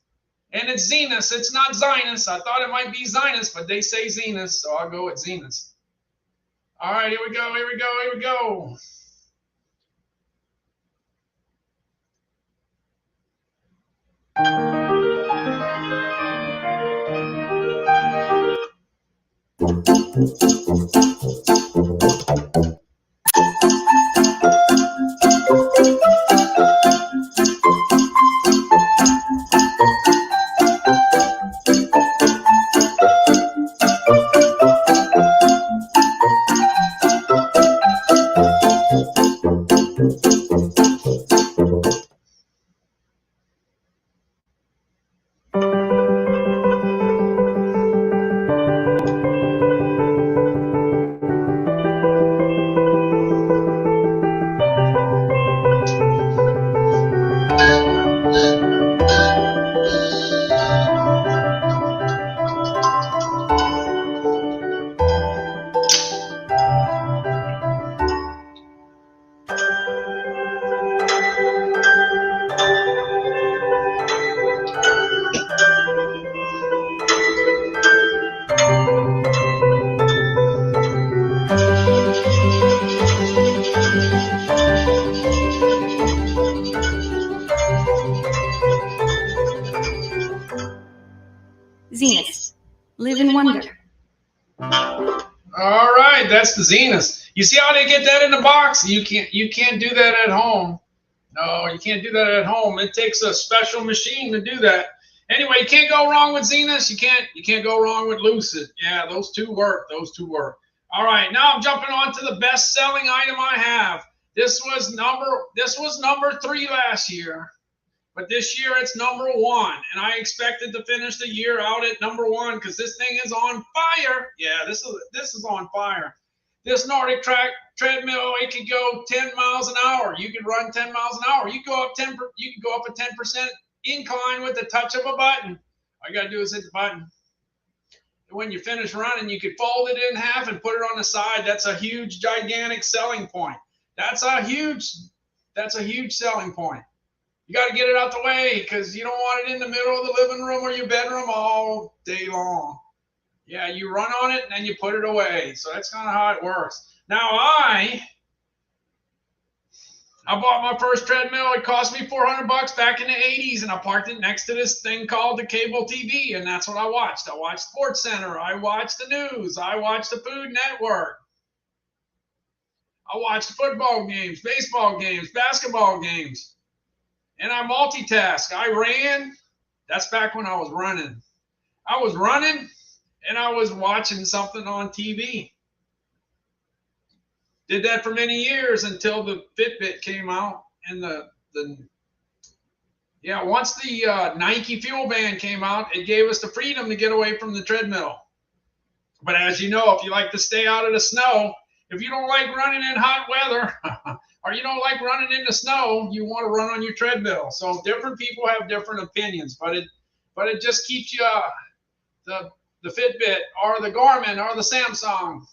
And it's Zenus. It's not Zinus. I thought it might be Zinus, but they say Zenus, so I'll go with Zenus. All right, here we go. Here we go. Here we go. Zenus. Live in wonder. All right, that's the Zenus. You see how they get that in the box? You can't do that at home. No, you can't do that at home. It takes a special machine to do that. Anyway, you can't go wrong with Zenus. You can't go wrong with Lucid. Yeah, those two work. Those two work. All right, now I'm jumping on to the best-selling item I have. This was number 3 last year, but this year it's number 1, and I expected to finish the year out at number 1 because this thing is on fire. Yeah, this is on fire. This Nordic Track treadmill, it can go 10 miles an hour. You can run 10 miles an hour. You can go up a 10% incline with the touch of a button. All you gotta do is hit the button. And when you finish running, you can fold it in half and put it on the side. That's a huge, gigantic selling point. That's a huge selling point. You got to get it out the way because you don't want it in the middle of the living room or your bedroom all day long. Yeah, you run on it and then you put it away. So that's kind of how it works. Now I bought my first treadmill. It cost me $400 back in the 80s, and I parked it next to this thing called the cable TV, and that's what I watched. I watched Sports Center. I watched the news. I watched the Food Network. I watched football games, baseball games, basketball games. And I multitask. I ran. That's back when I was running. I was running and I was watching something on TV. Did that for many years until the Fitbit came out. And once the Nike Fuel Band came out, it gave us the freedom to get away from the treadmill. But as you know, if you like to stay out of the snow, if you don't like running in hot weather, or you don't like running in the snow, you want to run on your treadmill. So different people have different opinions, but it just keeps you the Fitbit or the Garmin or the Samsung.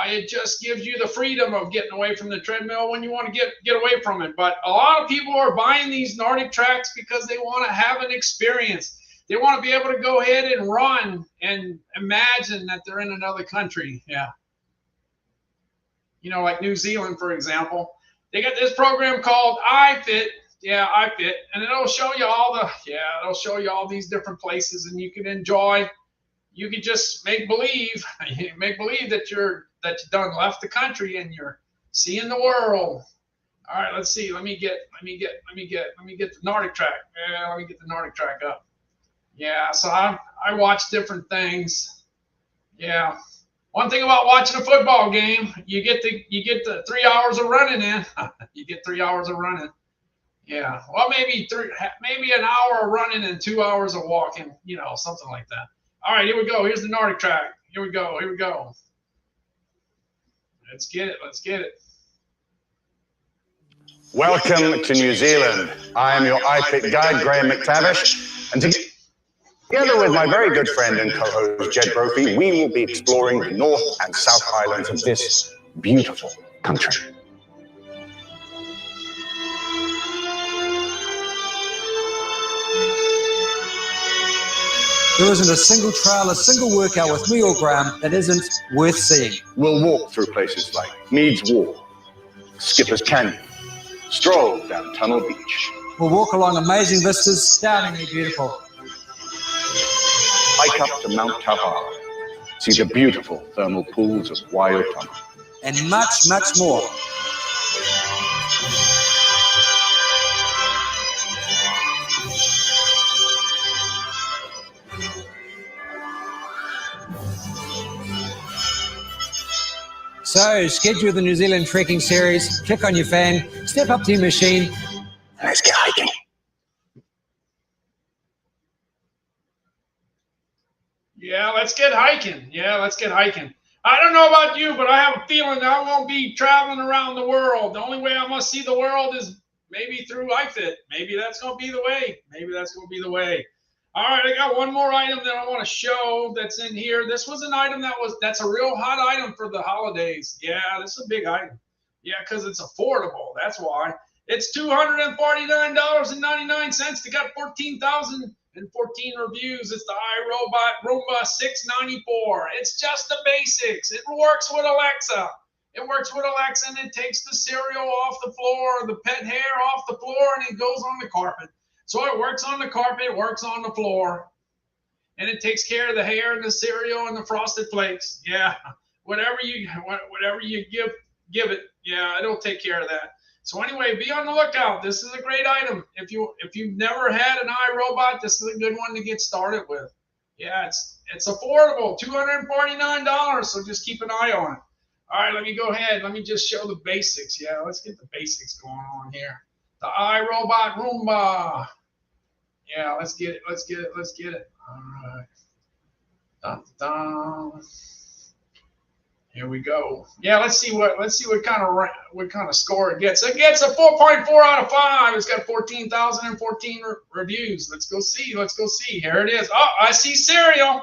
It just gives you the freedom of getting away from the treadmill when you want to get away from it. But a lot of people are buying these Nordic Tracks because they want to have an experience. They want to be able to go ahead and run and imagine that they're in another country. Yeah. You know, like New Zealand, for example. They got this program called iFit. Yeah, iFit. And it'll show you all these different places, and you can enjoy. You can just make believe that you've left the country and you're seeing the world. All right, let's see. Let me get the Nordic Track. Yeah, let me get the Nordic Track up. Yeah, so I watch different things. Yeah. One thing about watching a football game, you get the 3 hours of running in. You get 3 hours of running. Yeah. Well, maybe an hour of running and 2 hours of walking, something like that. All right, here we go. Here's the Nordic track. Here we go. Let's get it. Welcome to New Zealand. I am your iPic guide, Graham McTavish, and together with my very good friend and co-host, Jed Brophy, we will be exploring the North and South Islands of this beautiful country. There isn't a single trail, a single workout with me or Graham that isn't worth seeing. We'll walk through places like Meads Wall, Skipper's Canyon, stroll down Tunnel Beach. We'll walk along amazing vistas, stunningly beautiful. Hike up to Mount Tauhara, see the beautiful thermal pools of Waiotama. And much, much more. So, schedule the New Zealand trekking series, click on your fan, step up to your machine, and let's get hiking. Yeah, let's get hiking. I don't know about you, but I have a feeling that I won't be traveling around the world. The only way I must see the world is maybe through iFit. Maybe that's going to be the way. All right, I got one more item that I want to show that's in here. This was an item that's a real hot item for the holidays. Yeah, this is a big item. Yeah, because it's affordable. That's why. It's $249.99. They got 14,014 reviews. It's the iRobot Roomba 694. It's just the basics. It works with Alexa. And it takes the cereal off the floor, the pet hair off the floor, and it goes on the carpet. So it works on the carpet, it works on the floor, and it takes care of the hair and the cereal and the frosted flakes. Yeah, whatever you give it. Yeah, it'll take care of that. So anyway, be on the lookout. This is a great item. If you've never had an iRobot, this is a good one to get started with. Yeah, it's affordable, $249. So just keep an eye on it. All right, let me go ahead. Let me just show the basics. Yeah, let's get the basics going on here. The iRobot Roomba. Yeah, let's get it. All right. Dun, dun. Here we go. Yeah, let's see what kind of score it gets. It gets a 4.4 out of 5. It's got 14,014 reviews. Let's go see. Here it is. Oh, I see cereal.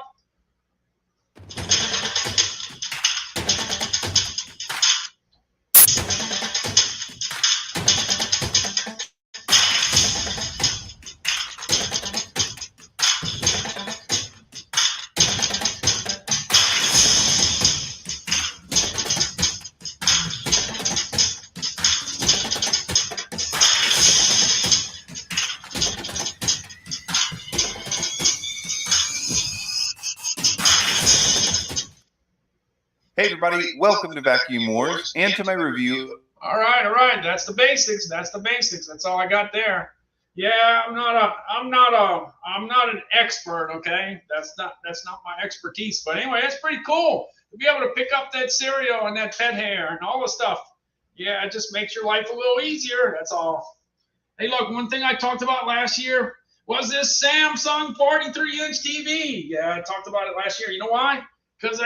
Hey everybody, welcome to Vacuum Wars and to my review. All right. That's the basics. That's all I got there. Yeah, I'm not an expert, okay? That's not my expertise. But anyway, it's pretty cool to be able to pick up that cereal and that pet hair and all the stuff. Yeah, it just makes your life a little easier. That's all. Hey, look, one thing I talked about last year was this Samsung 43-inch TV. Yeah, I talked about it last year. You know why? Because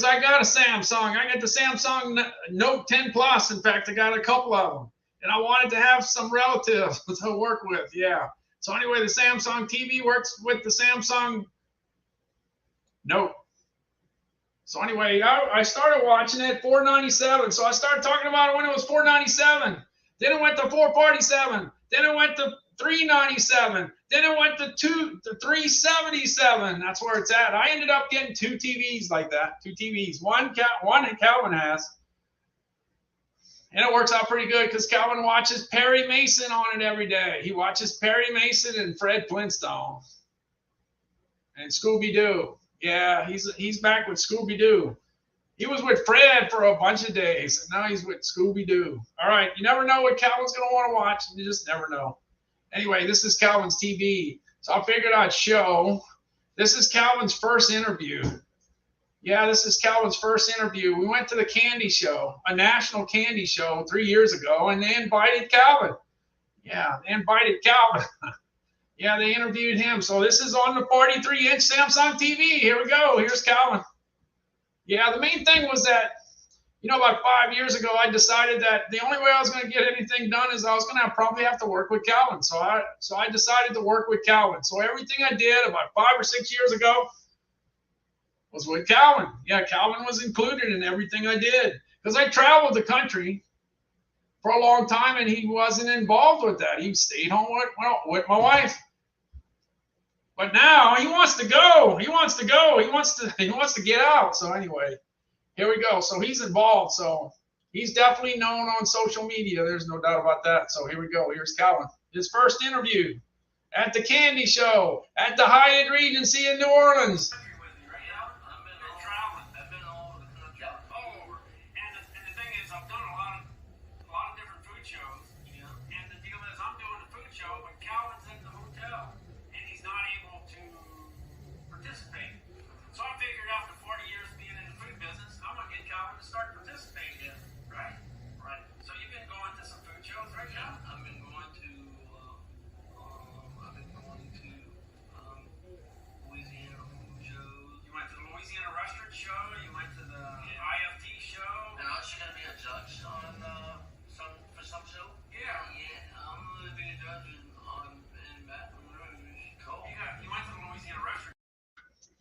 I got a Samsung. I got the Samsung Note 10 Plus. In fact, I got a couple of them. And I wanted to have some relatives to work with. Yeah. So anyway, the Samsung TV works with the Samsung Note. So anyway, I started watching it $497. So I started talking about it when it was $497. Then it went to $447. Then it went to $397. Then it went to $377. That's where it's at. I ended up getting two TVs like that. Two TVs. One Calvin has. And it works out pretty good because Calvin watches Perry Mason on it every day. He watches Perry Mason and Fred Flintstone. And Scooby-Doo. Yeah, he's back with Scooby-Doo. He was with Fred for a bunch of days, and now he's with Scooby-Doo. All right, you never know what Calvin's going to want to watch. You just never know. Anyway, this is Calvin's TV. So I figured I'd show. This is Calvin's first interview. Yeah, this is Calvin's first interview. We went to the candy show, a national candy show 3 years ago, and they invited Calvin. Yeah, they invited Calvin. Yeah, they interviewed him. So this is on the 43-inch Samsung TV. Here we go. Here's Calvin. Yeah, the main thing was that, about 5 years ago, I decided that the only way I was going to get anything done is I was going to probably have to work with Calvin. So I decided to work with Calvin. So everything I did about 5 or 6 years ago was with Calvin. Yeah, Calvin was included in everything I did because I traveled the country for a long time and he wasn't involved with that. He stayed home with my wife. But now he wants to go. He wants to go. He wants to get out. So anyway, here we go. So he's involved. So he's definitely known on social media. There's no doubt about that. So here we go. Here's Calvin. His first interview at the candy show at the Hyatt Regency in New Orleans.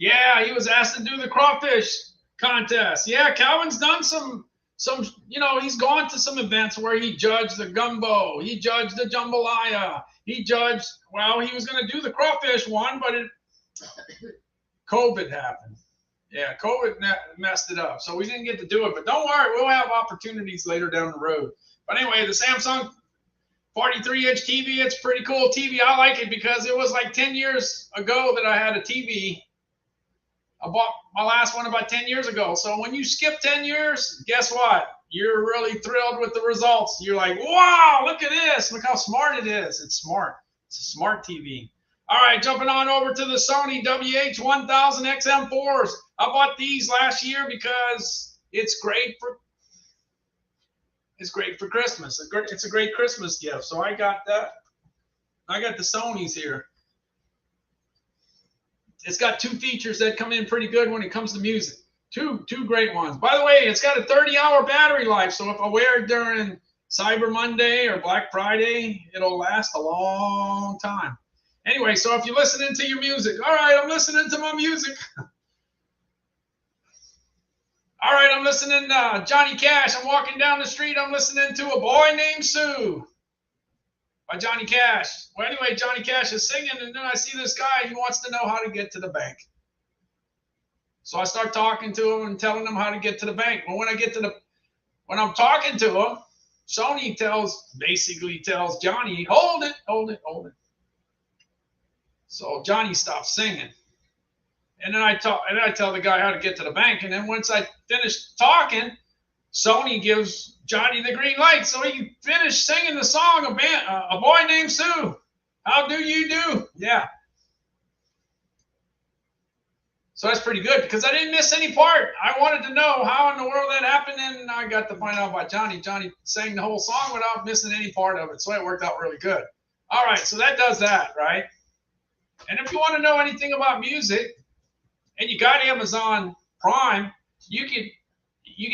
Yeah, he was asked to do the crawfish contest. Yeah, Calvin's done some, he's gone to some events where he judged the gumbo. He judged the jambalaya. He judged, he was going to do the crawfish one, but COVID happened. Yeah, COVID messed it up. So we didn't get to do it. But don't worry, we'll have opportunities later down the road. But anyway, the Samsung 43-inch TV, it's pretty cool TV. I like it because it was like 10 years ago that I had a TV. I bought my last one about 10 years ago. So when you skip 10 years, guess what? You're really thrilled with the results. You're like, wow, look at this. Look how smart it is. It's smart. It's a smart TV. All right, jumping on over to the Sony WH-1000XM4s. I bought these last year because it's great for Christmas. It's a great Christmas gift. So I got that. I got the Sonys here. It's got 2 features that come in pretty good when it comes to music. Two great ones. By the way, it's got a 30-hour battery life. So if I wear it during Cyber Monday or Black Friday, it'll last a long time. Anyway, so if you're listening to your music, all right, I'm listening to my music. All right, I'm listening to Johnny Cash. I'm walking down the street. I'm listening to A Boy Named Sue by Johnny Cash. Well, anyway, Johnny Cash is singing, and then I see this guy. He wants to know how to get to the bank. So I start talking to him and telling him how to get to the bank. Well, when I'm talking to him, Sony basically tells Johnny, hold it. So Johnny stops singing. And then I tell the guy how to get to the bank. And then once I finish talking, Sony gives Johnny the green light. So he finished singing the song, A Boy Named Sue. How do you do? Yeah. So that's pretty good because I didn't miss any part. I wanted to know how in the world that happened, and I got to find out about Johnny. Johnny sang the whole song without missing any part of it. So it worked out really good. All right, so that does that, right? And if you want to know anything about music and you got Amazon Prime, you can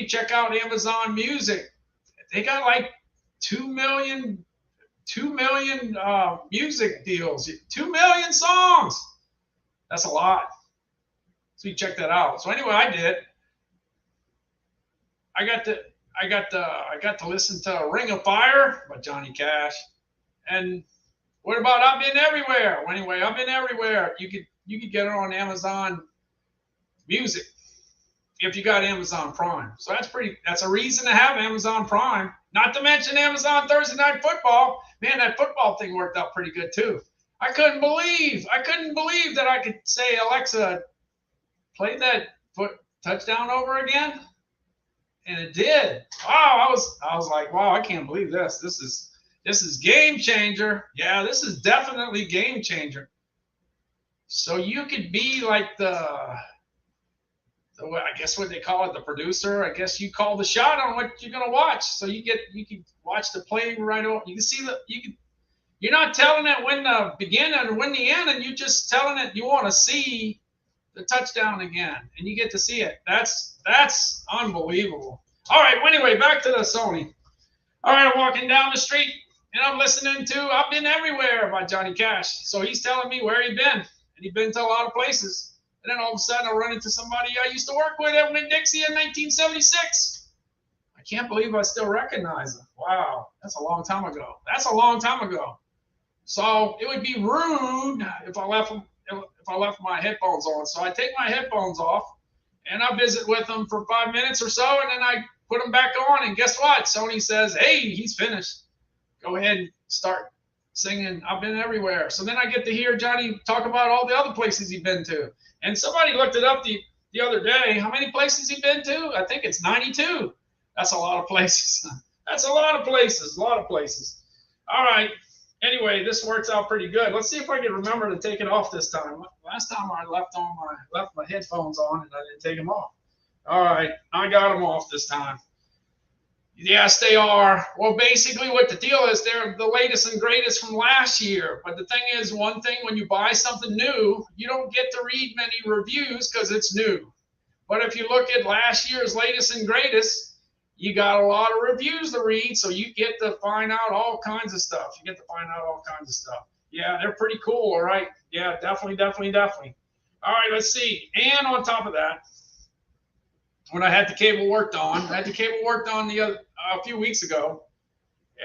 check out Amazon Music. They got like 2 million music deals, 2 million songs. That's a lot. So you check that out. So anyway, I did. I got to listen to Ring of Fire by Johnny Cash. And what about I've Been Everywhere? Well, anyway, I've Been Everywhere. You could get it on Amazon Music if you got Amazon Prime. So that's a reason to have Amazon Prime. Not to mention Amazon Thursday Night Football. Man, that football thing worked out pretty good too. I couldn't believe that I could say, Alexa, play that touchdown over again, and it did. Wow, I was like, wow, I can't believe this. This is game changer. Yeah, this is definitely game changer. So you could be like I guess what they call it, the producer. I guess you call the shot on what you're gonna watch. So you can watch the play right over. You can see you're not telling it when the beginning or when the end, and you're just telling it you want to see the touchdown again, and you get to see it. That's unbelievable. All right. Well, anyway, back to the Sony. All right, I'm walking down the street and I'm listening to "I've Been Everywhere" by Johnny Cash. So he's telling me where he'd been, and he'd been to a lot of places. And then all of a sudden, I run into somebody I used to work with at Winn-Dixie in 1976. I can't believe I still recognize him. Wow, that's a long time ago. That's a long time ago. So it would be rude if I left my headphones on. So I take my headphones off and I visit with them for 5 minutes or so, and then I put them back on. And guess what? Sony says, "Hey, he's finished. Go ahead and start singing "I've Been Everywhere." So then I get to hear Johnny talk about all the other places he's been to. And somebody looked it up the other day. How many places he's been to? I think it's 92. That's a lot of places. That's a lot of places. A lot of places. All right. Anyway, this works out pretty good. Let's see if I can remember to take it off this time. Last time I left my headphones on and I didn't take them off. All right, I got them off this time. Yes, they are. Well, basically what the deal is, they're the latest and greatest from last year. But the thing is, one thing, when you buy something new, you don't get to read many reviews because it's new. But if you look at last year's latest and greatest, you got a lot of reviews to read, so you get to find out all kinds of stuff. Yeah, they're pretty cool, all right? Yeah, definitely. All right, let's see. And on top of that, when I had the cable worked on, a few weeks ago,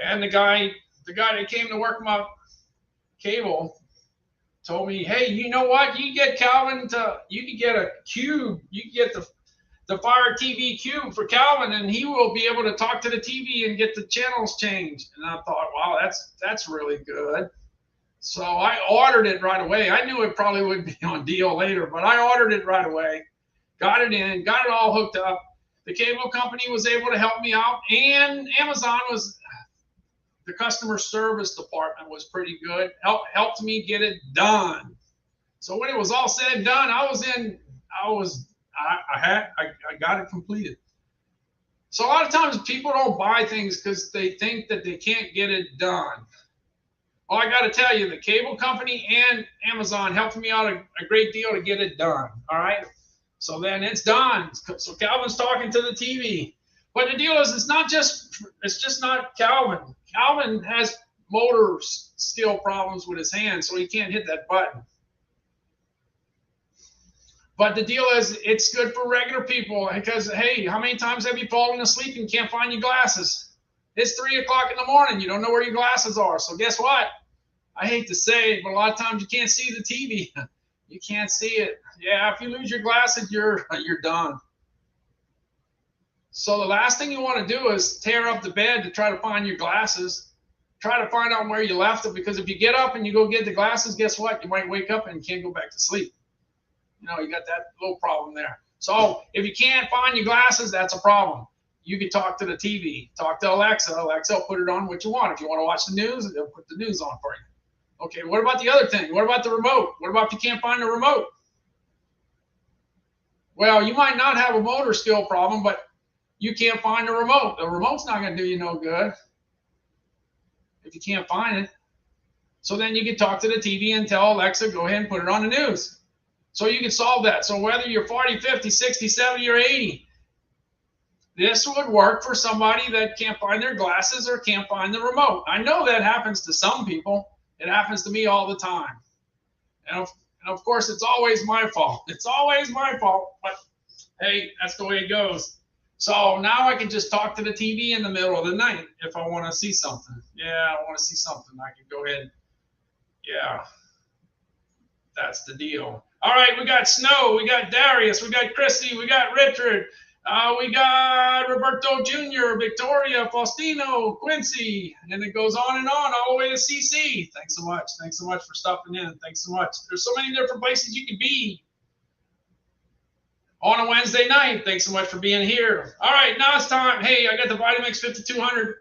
and the guy that came to work my cable told me, "Hey, you know what? You can get Calvin you can get a cube, you can get the Fire TV cube for Calvin, and he will be able to talk to the TV and get the channels changed." And I thought, wow, that's really good. So I ordered it right away. I knew it probably would be on deal later, but I ordered it right away. Got it in, got it all hooked up. The cable company was able to help me out, and Amazon the customer service department was pretty good. Helped me get it done. So when it was all said and done, I got it completed. So a lot of times people don't buy things because they think that they can't get it done. Well, I got to tell you, the cable company and Amazon helped me out a great deal to get it done. All right. So then it's done. So Calvin's talking to the TV. But the deal is, it's just not Calvin. Calvin has motor skill problems with his hand, so he can't hit that button. But the deal is, it's good for regular people because, hey, how many times have you fallen asleep and can't find your glasses? It's 3 o'clock in the morning. You don't know where your glasses are. So guess what? I hate to say it, but a lot of times you can't see the TV. You can't see it. Yeah, if you lose your glasses, you're done. So the last thing you want to do is tear up the bed to try to find your glasses. Try to find out where you left them, because if you get up and you go get the glasses, guess what? You might wake up and can't go back to sleep. You know, you got that little problem there. So if you can't find your glasses, that's a problem. You can talk to the TV. Talk to Alexa. Alexa will put it on what you want. If you want to watch the news, they'll put the news on for you. Okay, what about the other thing? What about the remote? What about if you can't find the remote? Well, you might not have a motor skill problem, but you can't find the remote. The remote's not going to do you no good if you can't find it. So then you can talk to the TV and tell Alexa, go ahead and put it on the news. So you can solve that. So whether you're 40, 50, 60, 70, or 80, this would work for somebody that can't find their glasses or can't find the remote. I know that happens to some people. It happens to me all the time. And of course, it's always my fault. It's always my fault. But hey, that's the way it goes. So now I can just talk to the TV in the middle of the night if I want to see something. Yeah, I want to see something. I can go ahead. Yeah, that's the deal. All right, we got Snow, we got Darius, we got Chrissy, we got Richard, we got Roberto Jr., Victoria, Faustino, Quincy, and it goes on and on all the way to CC. Thanks so much. Thanks so much for stopping in. Thanks so much. There's so many different places you can be on a Wednesday night. Thanks so much for being here. All right, now it's time. Hey, I got the Vitamix 5200.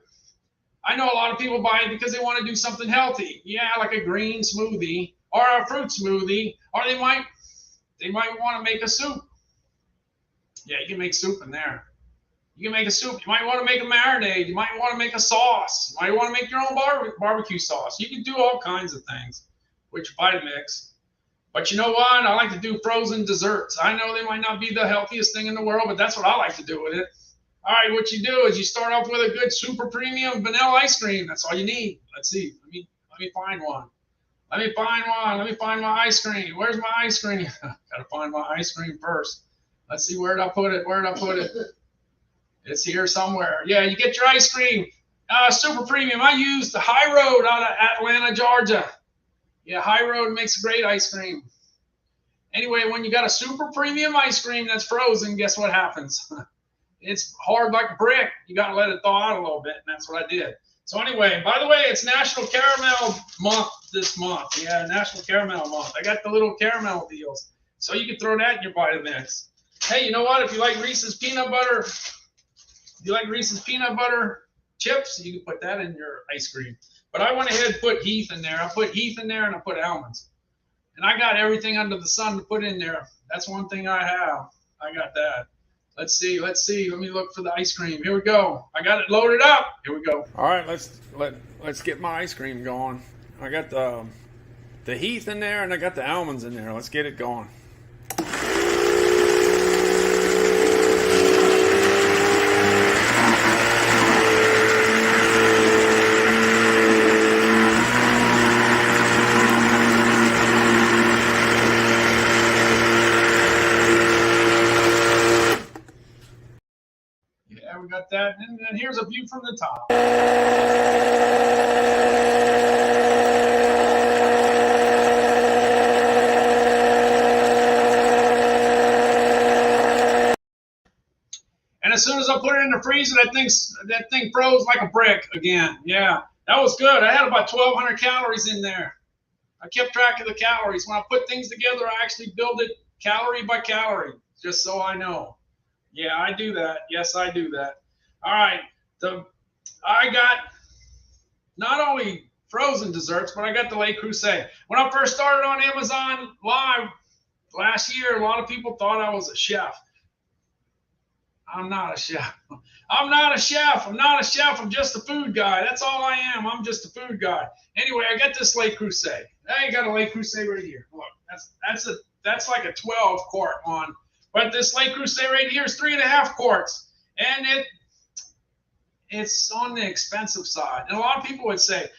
I know a lot of people buy it because they want to do something healthy. Yeah, like a green smoothie. or a fruit smoothie, or they might want to make a soup. Yeah, you can make soup in there. You can make a soup. You might want to make a marinade. You might want to make a sauce. You might want to make your own barbecue sauce. You can do all kinds of things with your Vitamix. But you know what? I like to do frozen desserts. I know they might not be the healthiest thing in the world, but that's what I like to do with it. All right, what you do is you start off with a good super premium vanilla ice cream. That's all you need. Let's see. Let me find one. Let me find my ice cream. Where's my ice cream? Gotta find my ice cream first. Let's see, where did I put it? It's here somewhere. Yeah, you get your ice cream. Super premium. I use the High Road out of Atlanta, Georgia. Yeah, High Road makes great ice cream. Anyway, when you got a super premium ice cream that's frozen, guess what happens? It's hard like a brick. You got to let it thaw out a little bit, and that's what I did. So anyway, by the way, it's National Caramel Month this month. Yeah, National Caramel Month. I got the little caramel deals. So you can throw that in your Vitamix. Hey, you know what? If you like Reese's peanut butter chips, you can put that in your ice cream. But I went ahead and put Heath in there. I put Heath in there and I put almonds. And I got everything under the sun to put in there. That's one thing I have. I got that. Let's see. Let me look for the ice cream. Here we go. I got it loaded up. Here we go. All right, let's get my ice cream going. I got the Heath in there and I got the almonds in there. Let's get it going. We got that, and here's a view from the top. And as soon as I put it in the freezer, that thing froze like a brick again. Yeah, that was good. I had about 1,200 calories in there. I kept track of the calories. When I put things together, I actually build it calorie by calorie, just so I know. Yeah, I do that. Yes, I do that. All right. I got not only frozen desserts, but I got the Le Creuset. When I first started on Amazon Live last year, a lot of people thought I was a chef. I'm not a chef. I'm I'm just a food guy. That's all I am. I'm just a food guy. Anyway, I got this Le Creuset. I got a Le Creuset right here. Look, that's like a 12-quart one. But this Le Creuset right here is 3.5 quarts. And it's on the expensive side. And a lot of people would say,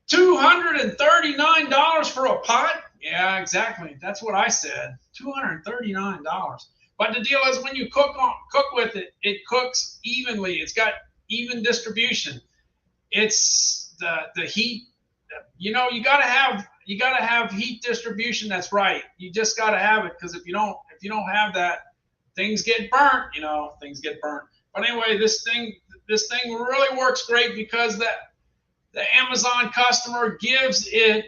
$239 for a pot? Yeah, exactly. That's what I said. $239. But the deal is when you cook with it, it cooks evenly. It's got even distribution. It's the heat. You know, you gotta have heat distribution that's right. You just gotta have it, because if you don't have that, things get burnt. You know, things get burnt. But anyway, this thing really works great because the Amazon customer gives it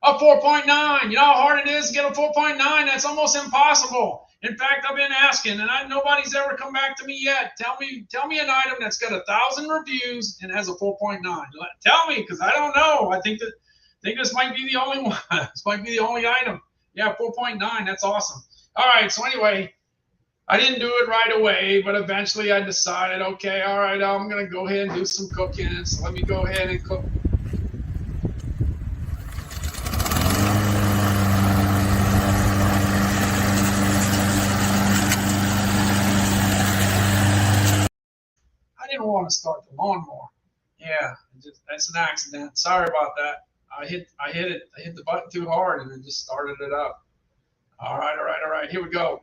a 4.9. You know how hard it is to get a 4.9? That's almost impossible. In fact, I've been asking, and nobody's ever come back to me yet. Tell me an item that's got 1,000 reviews and has a 4.9. Tell me, because I don't know. I think this might be the only one. This might be the only item. Yeah, 4.9. That's awesome. All right. So anyway, I didn't do it right away, but eventually I decided, okay, all right, I'm going to go ahead and do some cooking. So let me go ahead and cook. I didn't want to start the lawnmower. Yeah, that's an accident. Sorry about that. I hit the button too hard and it just started it up. All right. Here we go.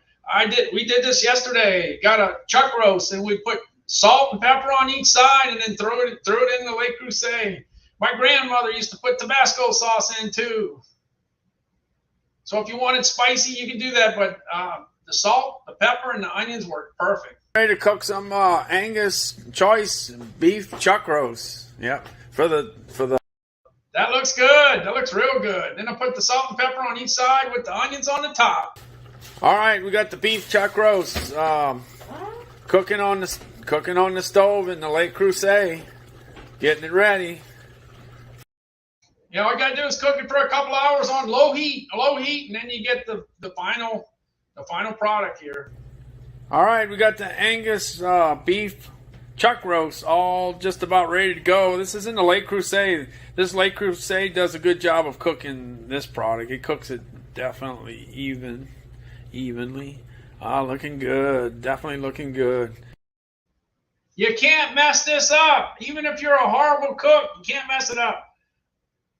We did this yesterday. Got a chuck roast and we put salt and pepper on each side and then threw it in the Le Creuset. My grandmother used to put Tabasco sauce in too. So if you wanted spicy, you can do that, but the salt, the pepper, and the onions work perfect. Ready to cook some Angus choice beef chuck roast. Yep. For the. That looks good. That looks real good. Then I put the salt and pepper on each side with the onions on the top. All right, we got the beef chuck roast cooking on the stove in the Le Creuset, getting it ready. You know, all you gotta do is cook it for a couple hours on low heat, and then you get the final product here. All right, we got the Angus beef chuck roast all just about ready to go. This is in the Lake Crusade. This Lake Crusade does a good job of cooking this product. It cooks it definitely evenly. Looking good. Definitely looking good. You can't mess this up. Even if you're a horrible cook, you can't mess it up.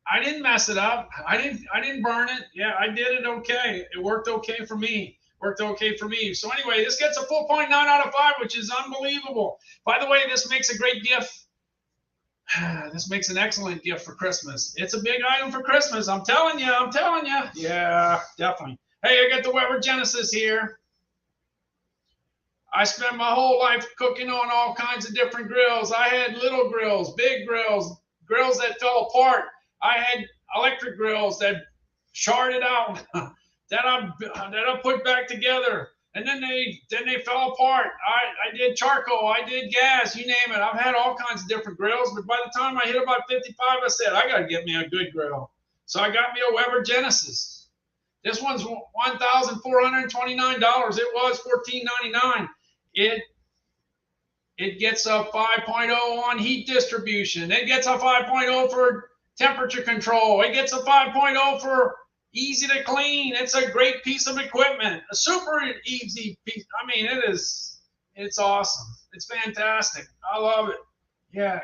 I didn't mess it up. I didn't burn it. Yeah, I did it okay. It worked okay for me. So anyway, this gets a 4.9 out of 5, which is unbelievable. By the way, this makes a great gift. This makes an excellent gift for Christmas. It's a big item for Christmas. I'm telling you. Yeah, definitely. Hey, I got the Weber Genesis here. I spent my whole life cooking on all kinds of different grills. I had little grills, big grills, grills that fell apart. I had electric grills that sharded out, that I put back together, and then they fell apart. I did charcoal, I did gas, you name it. I've had all kinds of different grills, but by the time I hit about 55, I said I got to get me a good grill. So I got me a Weber Genesis. This one's $1,429. It was $1,499. It gets a 5.0 on heat distribution. It gets a 5.0 for temperature control. It gets a 5.0 for easy to clean. It's a great piece of equipment. A super easy piece. I mean, it's awesome. It's fantastic. I love it. Yeah.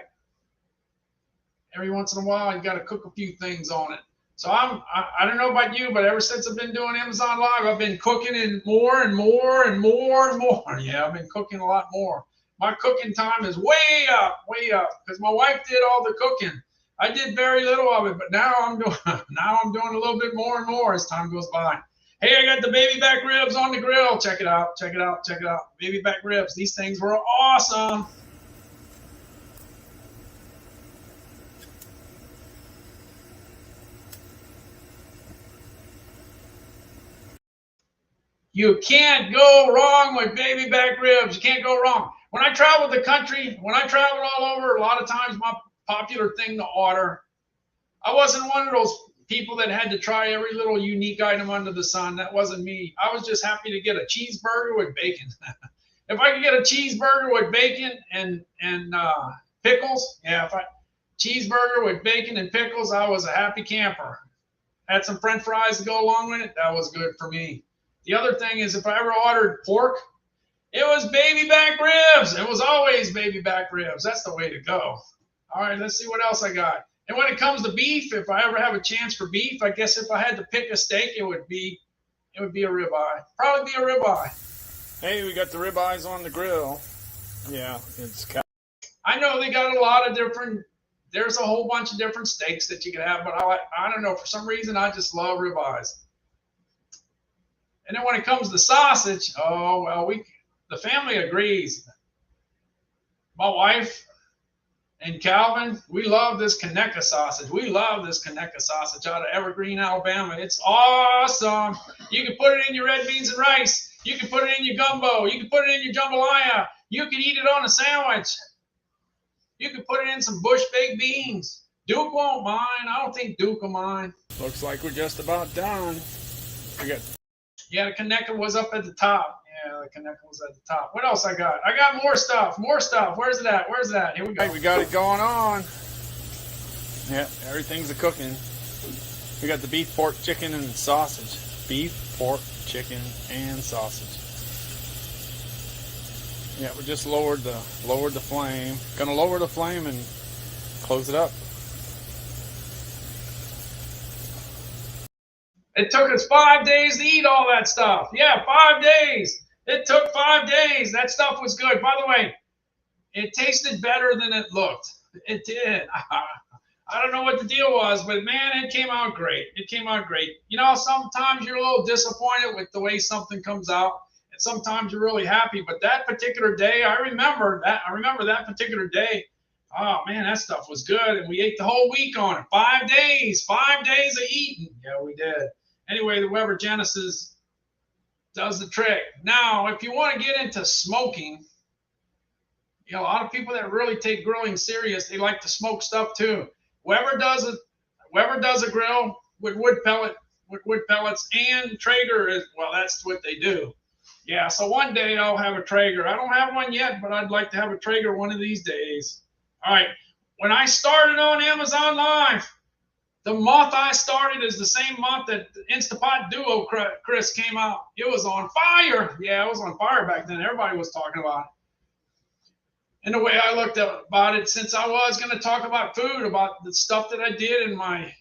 Every once in a while, you got to cook a few things on it. So I don't know about you, but ever since I've been doing Amazon Live, I've been cooking in more and more. Yeah, I've been cooking a lot more. My cooking time is way up, because my wife did all the cooking. I did very little of it, but now I'm doing a little bit more and more as time goes by. Hey, I got the baby back ribs on the grill. Check it out. Baby back ribs. These things were awesome. You can't go wrong with baby back ribs. You can't go wrong. When I traveled the country, when I traveled all over, a lot of times my popular thing to order, I wasn't one of those people that had to try every little unique item under the sun. That wasn't me. I was just happy to get a cheeseburger with bacon. If I could get a cheeseburger with bacon and pickles, cheeseburger with bacon and pickles, I was a happy camper. Had some French fries to go along with it. That was good for me. The other thing is, if I ever ordered pork, it was baby back ribs. It was always baby back ribs. That's the way to go. All right, let's see what else I got. And when it comes to beef, if I ever have a chance for beef, I guess if I had to pick a steak, it would be a ribeye. Probably be a ribeye. Hey, we got the ribeyes on the grill. Yeah, I know they got a lot of different. There's a whole bunch of different steaks that you can have, but I don't know, for some reason I just love ribeyes. And then when it comes to sausage, the family agrees. My wife and Calvin, we love this Conecuh sausage. We love this Conecuh sausage out of Evergreen, Alabama. It's awesome. You can put it in your red beans and rice. You can put it in your gumbo. You can put it in your jambalaya. You can eat it on a sandwich. You can put it in some bush baked beans. Duke won't mind. I don't think Duke will mind. Looks like we're just about done. Yeah, the Conecuh was up at the top. What else I got? I got more stuff. Where's it at? Here we go. Hey, we got it going on. Yeah, everything's a cooking. We got the beef, pork, chicken, and sausage. Beef, pork, chicken, and sausage. Yeah, we just lowered the flame. Gonna lower the flame and close it up. It took us 5 days to eat all that stuff. Yeah, 5 days. It took 5 days. That stuff was good. By the way, it tasted better than it looked. It did. I don't know what the deal was, but man, it came out great. You know, sometimes you're a little disappointed with the way something comes out, and sometimes you're really happy. But that particular day, I remember that particular day. Oh man, that stuff was good, and we ate the whole week on it. 5 days of eating. Yeah, we did. Anyway, the Weber Genesis does the trick. Now, if you want to get into smoking, you know, a lot of people that really take grilling serious, they like to smoke stuff too. Weber does whoever does a grill with wood pellets and Traeger is, well, that's what they do. Yeah, so one day I'll have a Traeger. I don't have one yet, but I'd like to have a Traeger one of these days. All right, when I started on Amazon Live, the month I started is the same month that Instapot Duo Chris came out. It was on fire. Yeah, it was on fire back then. Everybody was talking about it. And the way I looked about it, since I was going to talk about food, about the stuff that I did in my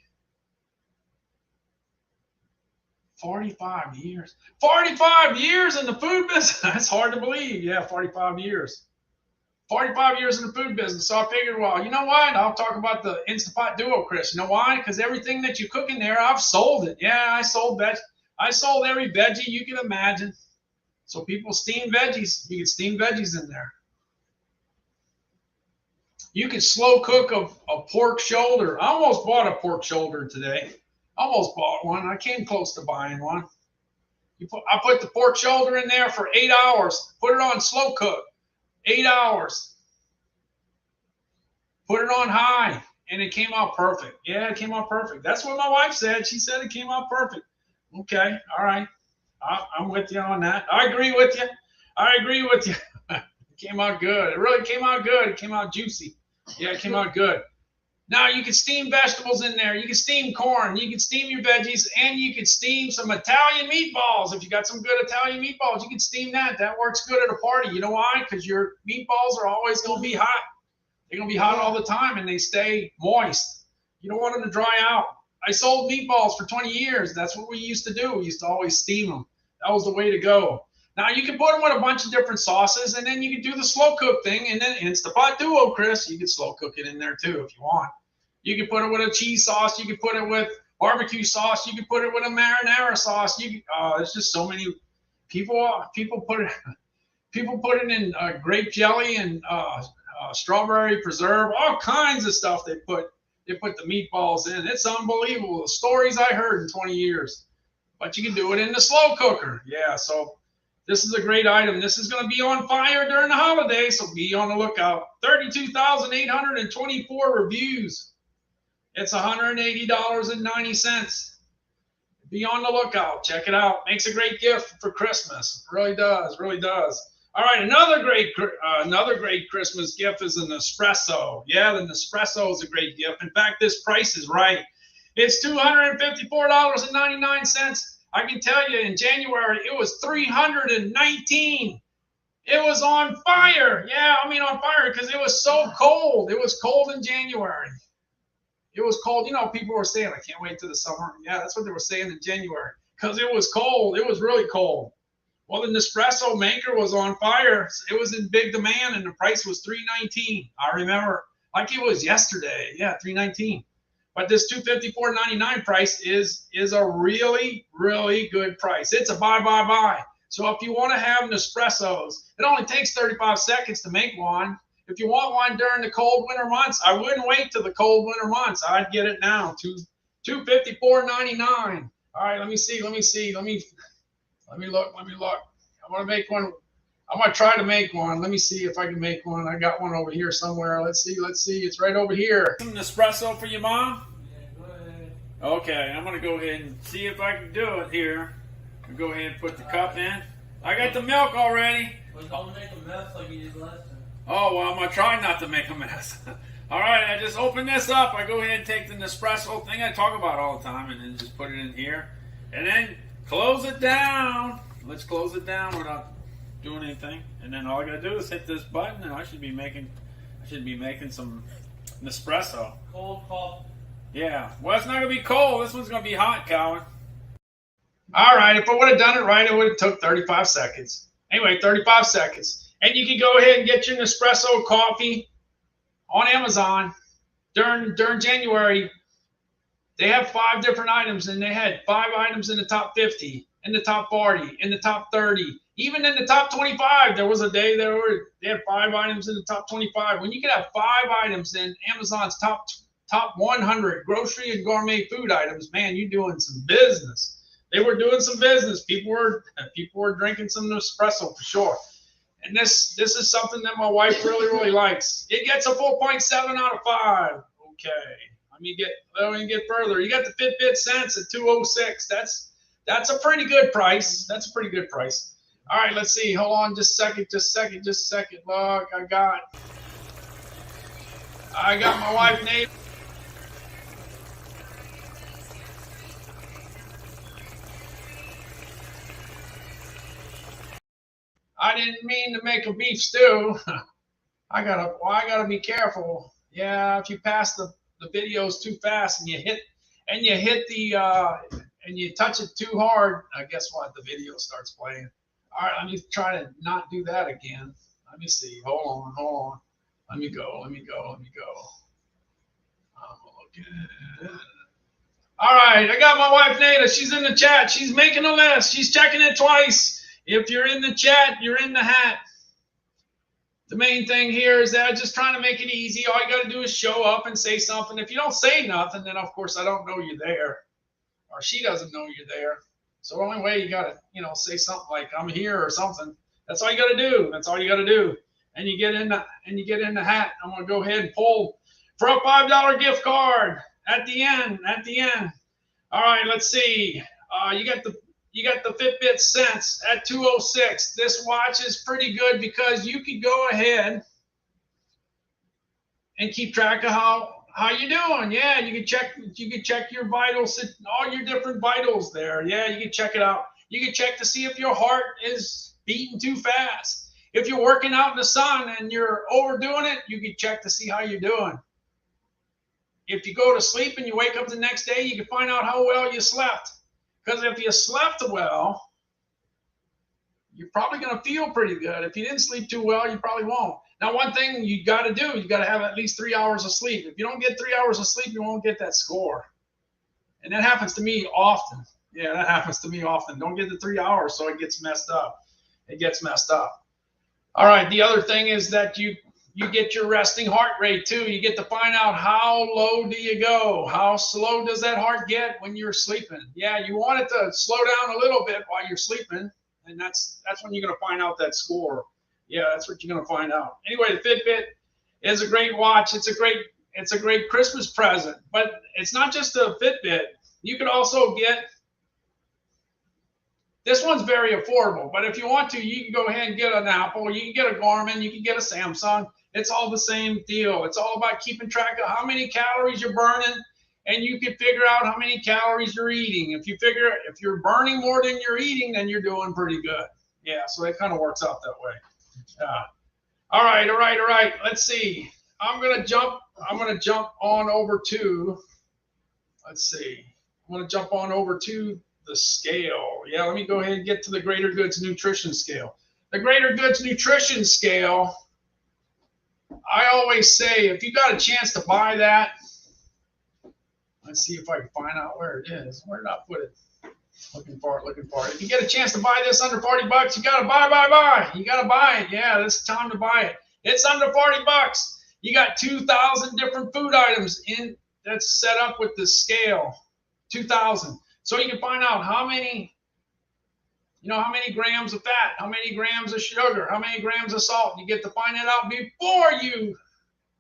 45 years. 45 years in the food business. That's hard to believe. Yeah, 45 years. 45 years in the food business. So I figured, well, you know what? I'll talk about the Instapot Duo, Chris. You know why? Because everything that you cook in there, I've sold it. Yeah, I sold every veggie you can imagine. So people steam veggies. You can steam veggies in there. You can slow cook a pork shoulder. I almost bought a pork shoulder today. Almost bought one. I came close to buying one. I put the pork shoulder in there for 8 hours. Put it on slow cook. 8 hours. Put it on high, and it came out perfect. Yeah, it came out perfect. That's what my wife said. She said it came out perfect. Okay, all right. I'm with you on that. I agree with you. It came out good. It really came out good. It came out juicy. Yeah, it came out good. Now, you can steam vegetables in there. You can steam corn. You can steam your veggies, and you can steam some Italian meatballs. If you got some good Italian meatballs, you can steam that. That works good at a party. You know why? Because your meatballs are always going to be hot. They're going to be hot all the time, and they stay moist. You don't want them to dry out. I sold meatballs for 20 years. That's what we used to do. We used to always steam them. That was the way to go. Now, you can put them with a bunch of different sauces, and then you can do the slow cook thing, and then Instapot Duo, Chris. You can slow cook it in there, too, if you want. You can put it with a cheese sauce. You can put it with barbecue sauce. You can put it with a marinara sauce. There's just so many people put it in grape jelly and strawberry preserve, all kinds of stuff they put the meatballs in. It's unbelievable. The stories I heard in 20 years. But you can do it in the slow cooker. Yeah, so this is a great item. This is going to be on fire during the holidays, so be on the lookout. 32,824 reviews. It's $180.90. Be on the lookout. Check it out. Makes a great gift for Christmas. It really does. Really does. All right, another great Christmas gift is a Nespresso. Yeah, the Nespresso is a great gift. In fact, this price is right. It's $254.99. I can tell you, in January it was $319. It was on fire. Yeah, I mean on fire because it was so cold. It was cold in January. It was cold. You know, people were saying, I can't wait till the summer. Yeah, that's what they were saying in January because it was cold. It was really cold. Well, the Nespresso maker was on fire. It was in big demand, and the price was $319. I remember like it was yesterday. Yeah, $319. But this $254.99 price is a really, really good price. It's a buy. So if you want to have Nespressos, it only takes 35 seconds to make one. If you want one during the cold winter months, I wouldn't wait till the cold winter months. I'd get it now. $254.99. All right, let me see. Let me look. I want to make one. I'm going to try to make one. Let me see if I can make one. I got one over here somewhere. Let's see. It's right over here. Some Nespresso for your mom? Yeah, go ahead. Okay, I'm going to go ahead and see if I can do it here. I'll go ahead and put the cup in. I got the milk already. Well, don't make a mess like you did last time. Oh, well, I'm going to try not to make a mess. All right, I just open this up. I go ahead and take the Nespresso thing I talk about all the time and then just put it in here. And then close it down. Let's close it down without doing anything. And then all I got to do is hit this button and I should be making some Nespresso. Cold coffee. Yeah. Well, it's not going to be cold. This one's going to be hot, Colin. All right, if I would have done it right, it would have took 35 seconds. Anyway, 35 seconds. And you can go ahead and get your Nespresso coffee on Amazon during January. They have 5 different items, and they had 5 items in the top 50, in the top 40, in the top 30, even in the top 25. There was a day they had 5 items in the top 25. When you can have 5 items in Amazon's top 100 grocery and gourmet food items, man, you're doing some business. They were doing some business. People were drinking some Nespresso for sure. And this is something that my wife really, really likes. It gets a 4.7 out of 5. Okay. Let me get further. You got the Fitbit Sense at $206. That's a pretty good price. That's a pretty good price. All right, let's see. Hold on just a second. Look, I got my wife Nate. I didn't mean to make a beef stew. I gotta be careful. Yeah, if you pass the videos too fast and you hit the and you touch it too hard, guess what? The video starts playing. All right, let me try to not do that again. Let me see. Hold on. Let me go. All right, I got my wife Nada. She's in the chat. She's making a list. She's checking it twice. If you're in the chat, you're in the hat. The main thing here is that I'm just trying to make it easy. All you got to do is show up and say something. If you don't say nothing, then of course I don't know you're there, or she doesn't know you're there. So the only way you got to, say something like I'm here or something. That's all you got to do. And you get in the hat. I'm gonna go ahead and pull for a $5 gift card at the end. All right, let's see. You got the Fitbit Sense at $206. This watch is pretty good because you can go ahead and keep track of how you doing. Yeah, you can check your vitals, all your different vitals there. Yeah, you can check it out. You can check to see if your heart is beating too fast. If you're working out in the sun and you're overdoing it, you can check to see how you're doing. If you go to sleep and you wake up the next day, you can find out how well you slept. Because if you slept well, you're probably going to feel pretty good. If you didn't sleep too well, you probably won't. Now, one thing you got to do, you got to have at least 3 hours of sleep. If you don't get 3 hours of sleep, you won't get that score. And that happens to me often. Yeah, that happens to me often. Don't get the 3 hours, so it gets messed up. All right, the other thing is that you get your resting heart rate too. You get to find out how low do you go? How slow does that heart get when you're sleeping? Yeah, you want it to slow down a little bit while you're sleeping, and that's when you're going to find out that score. Yeah, that's what you're going to find out. Anyway, the Fitbit is a great watch. It's a great Christmas present, but it's not just a Fitbit. You could also get, this one's very affordable, but if you want to, you can go ahead and get an Apple, you can get a Garmin, you can get a Samsung. It's all the same deal. It's all about keeping track of how many calories you're burning, and you can figure out how many calories you're eating. If you're burning more than you're eating, then you're doing pretty good. Yeah, so it kind of works out that way. All right. Let's see. I'm gonna jump on over to, let's see. I'm gonna jump on over to the scale. Yeah, let me go ahead and get to the Greater Goods Nutrition Scale. The Greater Goods Nutrition Scale, I always say, if you got a chance to buy that, let's see if I can find out where it is. Where did I put it? Looking for it. If you get a chance to buy this under $40, you gotta buy. You gotta buy it. Yeah, this is time to buy it. It's under $40. You got 2,000 different food items in that's set up with the scale. 2,000. So you can find out how many grams of fat, how many grams of sugar, how many grams of salt. You get to find it out before you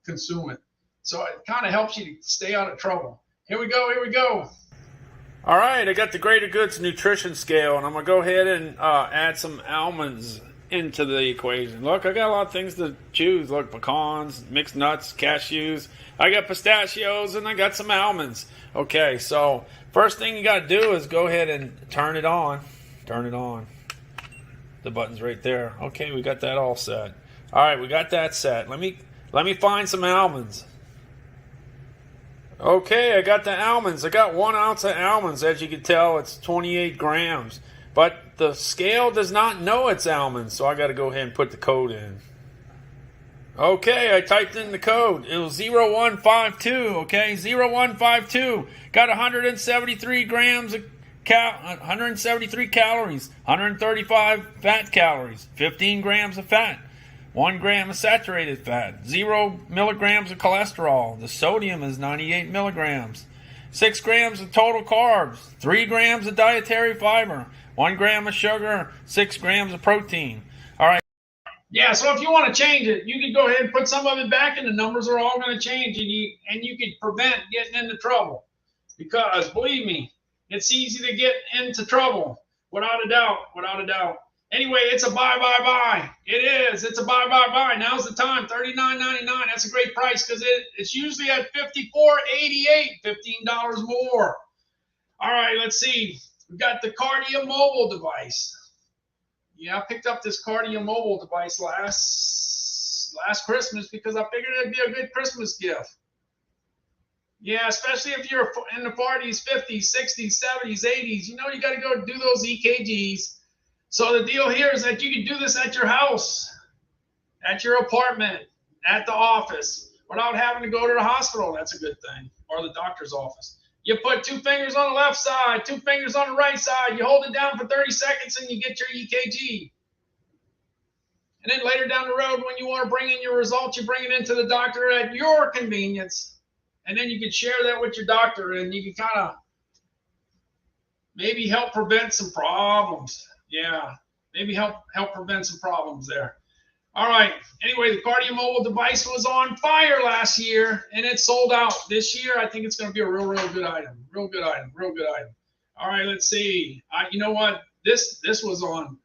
consume it. So it kind of helps you to stay out of trouble. Here we go. All right, I got the Greater Goods Nutrition Scale, and I'm going to go ahead and add some almonds into the equation. Look, I got a lot of things to choose. Look, pecans, mixed nuts, cashews. I got pistachios, and I got some almonds. Okay, so first thing you got to do is go ahead and turn it on. The button's right there. Okay, we got that all set. All right, we got that set. Let me find some almonds. Okay, I got the almonds. I got 1 ounce of almonds. As you can tell, it's 28 grams. But the scale does not know it's almonds, so I got to go ahead and put the code in. Okay, I typed in the code. It was 0152, okay? 0152. Got 173 grams of 173 calories, 135 fat calories, 15 grams of fat, 1 gram of saturated fat, 0 milligrams of cholesterol. The sodium is 98 milligrams. 6 grams of total carbs, 3 grams of dietary fiber, 1 gram of sugar, 6 grams of protein. All right. Yeah, so if you want to change it, you can go ahead and put some of it back, and the numbers are all going to change, and you can prevent getting into trouble. Because believe me, it's easy to get into trouble, without a doubt, without a doubt. Anyway, it's a buy. It is. It's a buy. Now's the time. $39.99. That's a great price because it's usually at $54.88, $15 more. All right, let's see. We've got the Cardia mobile device. Yeah, I picked up this Cardia mobile device last Christmas because I figured it'd be a good Christmas gift. Yeah, especially if you're in the 40s, 50s, 60s, 70s, 80s. You know, you got to go do those EKGs. So the deal here is that you can do this at your house, at your apartment, at the office, without having to go to the hospital. That's a good thing, or the doctor's office. You put 2 fingers on the left side, 2 fingers on the right side. You hold it down for 30 seconds and you get your EKG. And then later down the road, when you want to bring in your results, you bring it into the doctor at your convenience. And then you can share that with your doctor, and you can kind of maybe help prevent some problems. Yeah, maybe help prevent some problems there. All right. Anyway, the Cardia mobile device was on fire last year, and it sold out. This year, I think it's going to be a real good item. Real good item. All right, let's see. You know what? This was on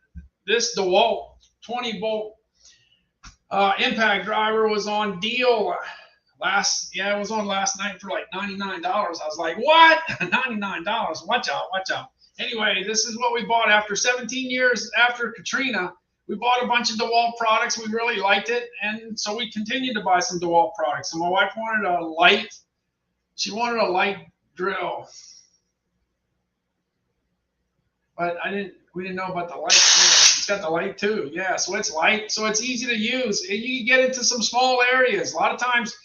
this DeWalt 20-volt impact driver was on deal it was on last night for like $99. I was like, what? $99. Watch out. Anyway, this is what we bought after 17 years after Katrina. We bought a bunch of DeWalt products. We really liked it. And so we continued to buy some DeWalt products. And my wife wanted a light drill. But we didn't know about the light. It's got the light too. Yeah, so it's light. So it's easy to use. And you can get into some small areas. A lot of times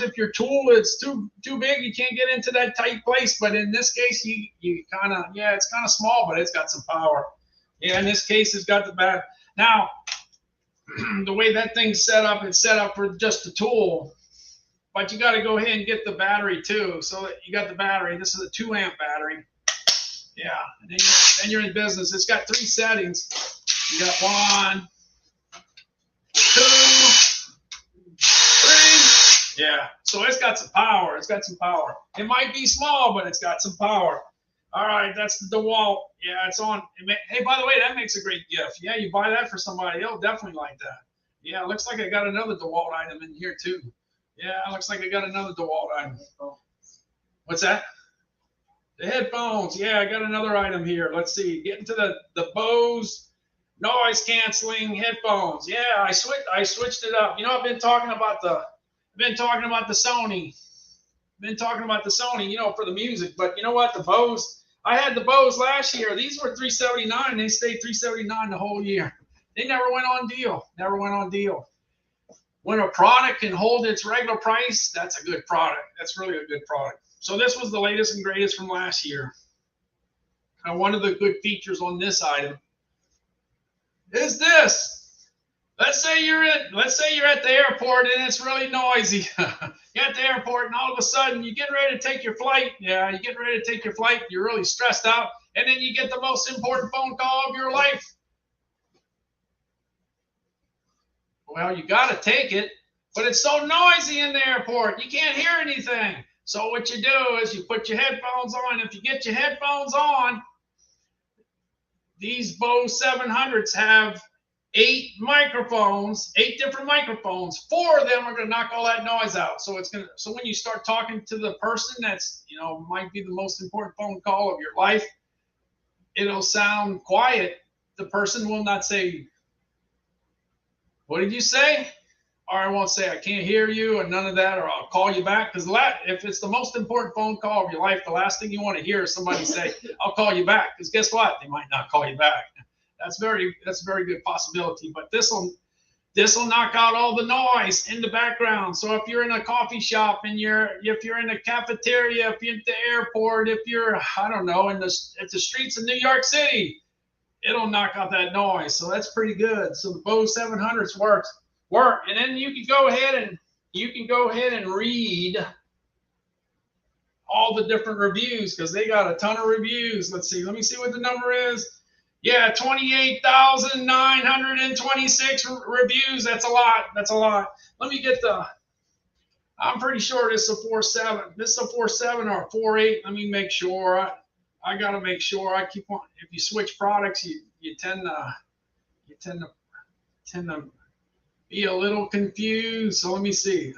if your tool is too big, you can't get into that tight place. But in this case, you kind of, it's kind of small, but it's got some power. Yeah, in this case, it's got the back. Now, the way that thing's set up, it's set up for just the tool. But you got to go ahead and get the battery too. So you got the battery. This is a 2-amp battery. Yeah, and then you're in business. It's got 3 settings. You got 1, 2, 3. Yeah, so it's got some power. It might be small, but it's got some power. All right, that's the DeWalt. Yeah, it's on. Hey, by the way, that makes a great gift. Yeah, you buy that for somebody, they'll definitely like that. Yeah, it looks like I got another DeWalt item in here too. Yeah, it looks like I got another DeWalt item. What's that? The headphones. Yeah, I got another item here. Let's see. Get into the Bose noise canceling headphones. Yeah, I switched it up. You know, I've been talking about the Sony. You know, for the music. But you know what? The Bose. I had the Bose last year. These were $379. They stayed $379 the whole year. They never went on deal. When a product can hold its regular price, that's a good product. That's really a good product. So this was the latest and greatest from last year. And one of the good features on this item is this. Let's say you're at the airport and it's really noisy. You're at the airport and all of a sudden you get ready to take your flight. Yeah, you get ready to take your flight. You're really stressed out, and then you get the most important phone call of your life. Well, you got to take it, but it's so noisy in the airport. You can't hear anything. So what you do is you put your headphones on. If you get your headphones on, these Bose 700s have 8 different microphones. 4 of them are going to knock all that noise out. So when you start talking to the person that's, might be the most important phone call of your life, it'll sound quiet. The person will not say, "What did you say?" Or I won't say, "I can't hear you," and none of that, or "I'll call you back." Because if it's the most important phone call of your life, the last thing you want to hear is somebody say, "I'll call you back." Because guess what? They might not call you back. That's a very good possibility. But this will knock out all the noise in the background. So if you're in a coffee shop and if you're in a cafeteria, if you're at the airport, if you're, I don't know, at the streets of New York City, it'll knock out that noise. So that's pretty good. So the Bose 700s work. And then you can go ahead and read all the different reviews, because they got a ton of reviews. Let me see what the number is. Yeah, 28,926 reviews. That's a lot. That's a lot. Let me get the. I'm pretty sure this is a 4.7. This is a 4.7 or a 4.8. Let me make sure. I gotta make sure. I keep on. If you switch products, you tend to be a little confused. So let me see.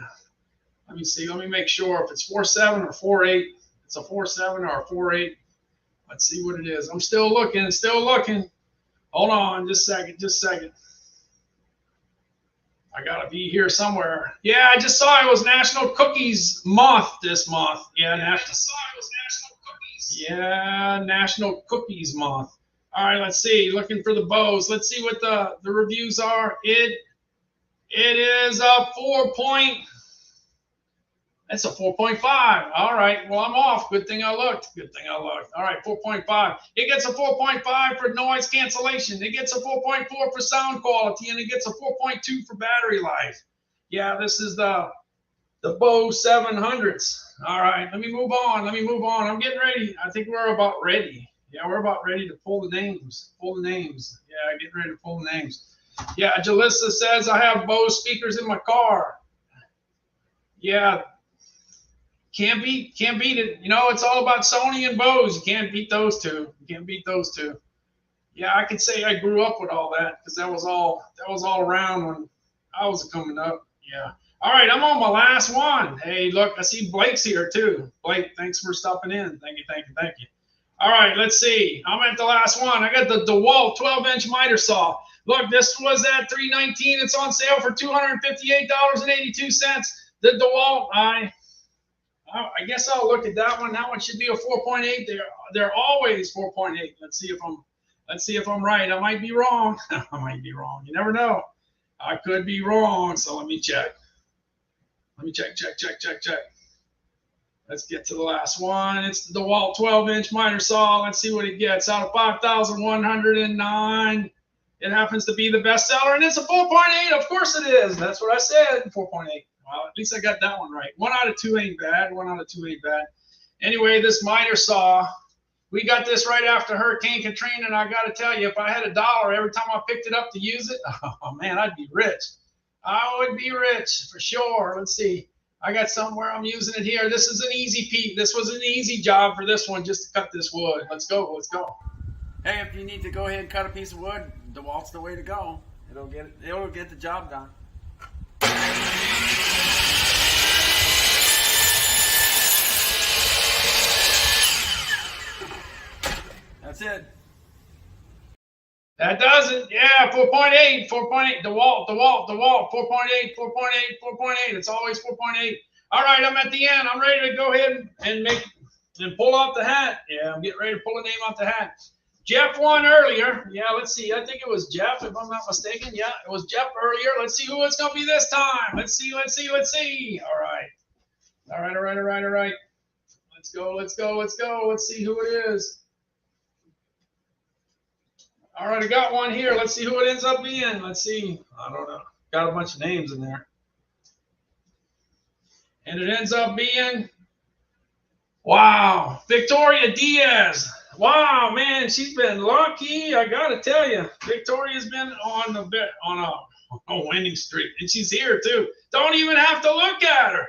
Let me make sure if it's 4.7 or 4.8. It's a 4.7 or a 4.8. Let's see what it is. I'm still looking. Hold on, just a second. I gotta be here somewhere. Yeah, I just saw it was National Cookies Month this month. Yeah, National Cookies Month. All right, let's see. Looking for the bows. Let's see what the reviews are. It is a 4. That's a 4.5. All right. Well, I'm off. Good thing I looked. All right, 4.5. It gets a 4.5 for noise cancellation. It gets a 4.4 for sound quality, and it gets a 4.2 for battery life. Yeah, this is the Bose 700s. All right. Let me move on. I'm getting ready. I think we're about ready. Yeah, we're about ready to pull the names. Yeah, getting ready to pull the names. Yeah, Jalissa says I have Bose speakers in my car. Yeah. Can't beat it. You know, it's all about Sony and Bose. You can't beat those two. Yeah, I could say I grew up with all that because that was all around when I was coming up. Yeah. All right, I'm on my last one. Hey, look, I see Blake's here too. Blake, thanks for stopping in. Thank you. All right, let's see. I'm at the last one. I got the DeWalt 12-inch miter saw. Look, this was at $319. It's on sale for $258.82. The DeWalt, I guess I'll look at that one. That one should be a 4.8. They're always 4.8. Let's see if I'm right. I might be wrong. You never know. I could be wrong. So let me check. Check. Let's get to the last one. It's the DeWalt 12-inch miter saw. Let's see what it gets. Out of 5,109, it happens to be the best seller, and it's a 4.8. Of course it is. That's what I said, 4.8. Well, at least I got that one right. 1 out of 2 ain't bad. Anyway, this miter saw, we got this right after Hurricane Katrina, and I got to tell you, if I had $1 every time I picked it up to use it, oh man, I'd be rich. I would be rich for sure. Let's see. I got somewhere I'm using it here. This is an easy peat. This was an easy job for this one, just to cut this wood. Let's go. Hey, if you need to go ahead and cut a piece of wood, DeWalt's the way to go. It'll get the job done. That's it. That does it. Yeah, 4.8. DeWalt, 4.8. It's always 4.8. All right, I'm at the end. I'm ready to go ahead and pull out the hat. Yeah, I'm getting ready to pull a name out the hat. Jeff won earlier. Yeah, let's see. I think it was Jeff, if I'm not mistaken. Yeah, it was Jeff earlier. Let's see who it's going to be this time. Let's see. All right. Let's go. Let's see who it is. All right, I got one here. Let's see who it ends up being. Let's see. I don't know. Got a bunch of names in there. And it ends up being, wow, Victoria Diaz. Wow, man, she's been lucky. I got to tell you, Victoria's been on a winning streak. And she's here, too. Don't even have to look at her.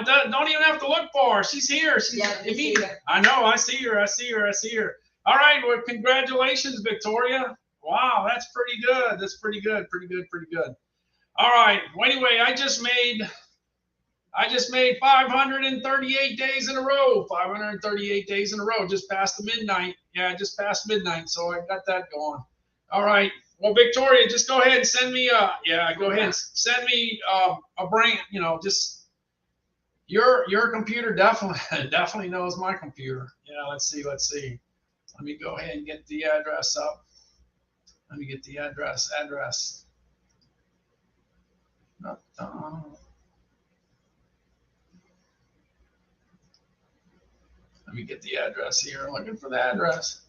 Don't even have to look for her. She's here. She's immediate. I know. I see her. All right. Well, congratulations, Victoria. Wow, that's pretty good. Pretty good. All right. Well, anyway, I just made 538 days in a row. 538 days in a row. Just past the midnight. Yeah, just past midnight. So I got that going. All right. Well, Victoria, just go ahead and send me a brand. You know, just your computer definitely knows my computer. Yeah. Let's see. Let me go ahead and get the address up. Let me get the address. Let me get the address here. I'm looking for the address.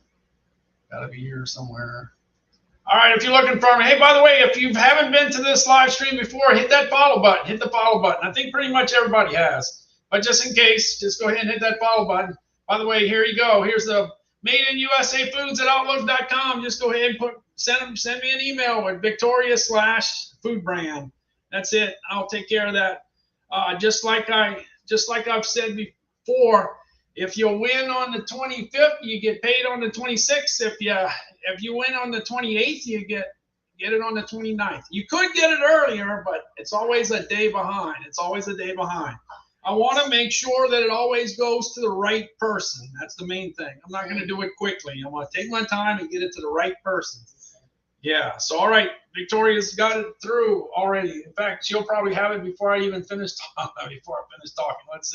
Gotta be here somewhere. All right, if you're looking for me. Hey, by the way, if you haven't been to this live stream before, hit that follow button. Hit the follow button. I think pretty much everybody has. But just in case, just go ahead and hit that follow button. By the way, here you go. Here's the madeinusa.foods@outlook.com. Just go ahead and send me an email with Victoria/food brand. That's it. I'll take care of that. Just like I've said before, if you win on the 25th, you get paid on the 26th. If you win on the 28th, you get it on the 29th. You could get it earlier, but it's always a day behind. I want to make sure that it always goes to the right person. That's the main thing. I'm not going to do it quickly. I want to take my time and get it to the right person. Yeah. So, all right. Victoria's got it through already. In fact, she'll probably have it before I even finish talking. Let's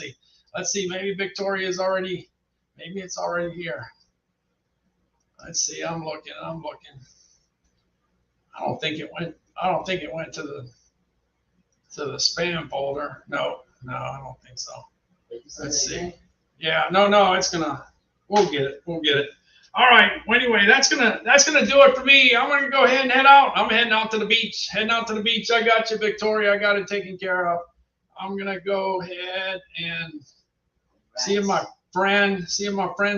see. Maybe Victoria's already. Maybe it's already here. Let's see. I'm looking. I don't think it went to the spam folder. No, I don't think so. Let's see. Yeah, no, we'll get it. All right. Well, anyway, that's gonna do it for me. I'm gonna go ahead and head out. I'm heading out to the beach. I got you, Victoria. I got it taken care of. I'm gonna go ahead and see my friends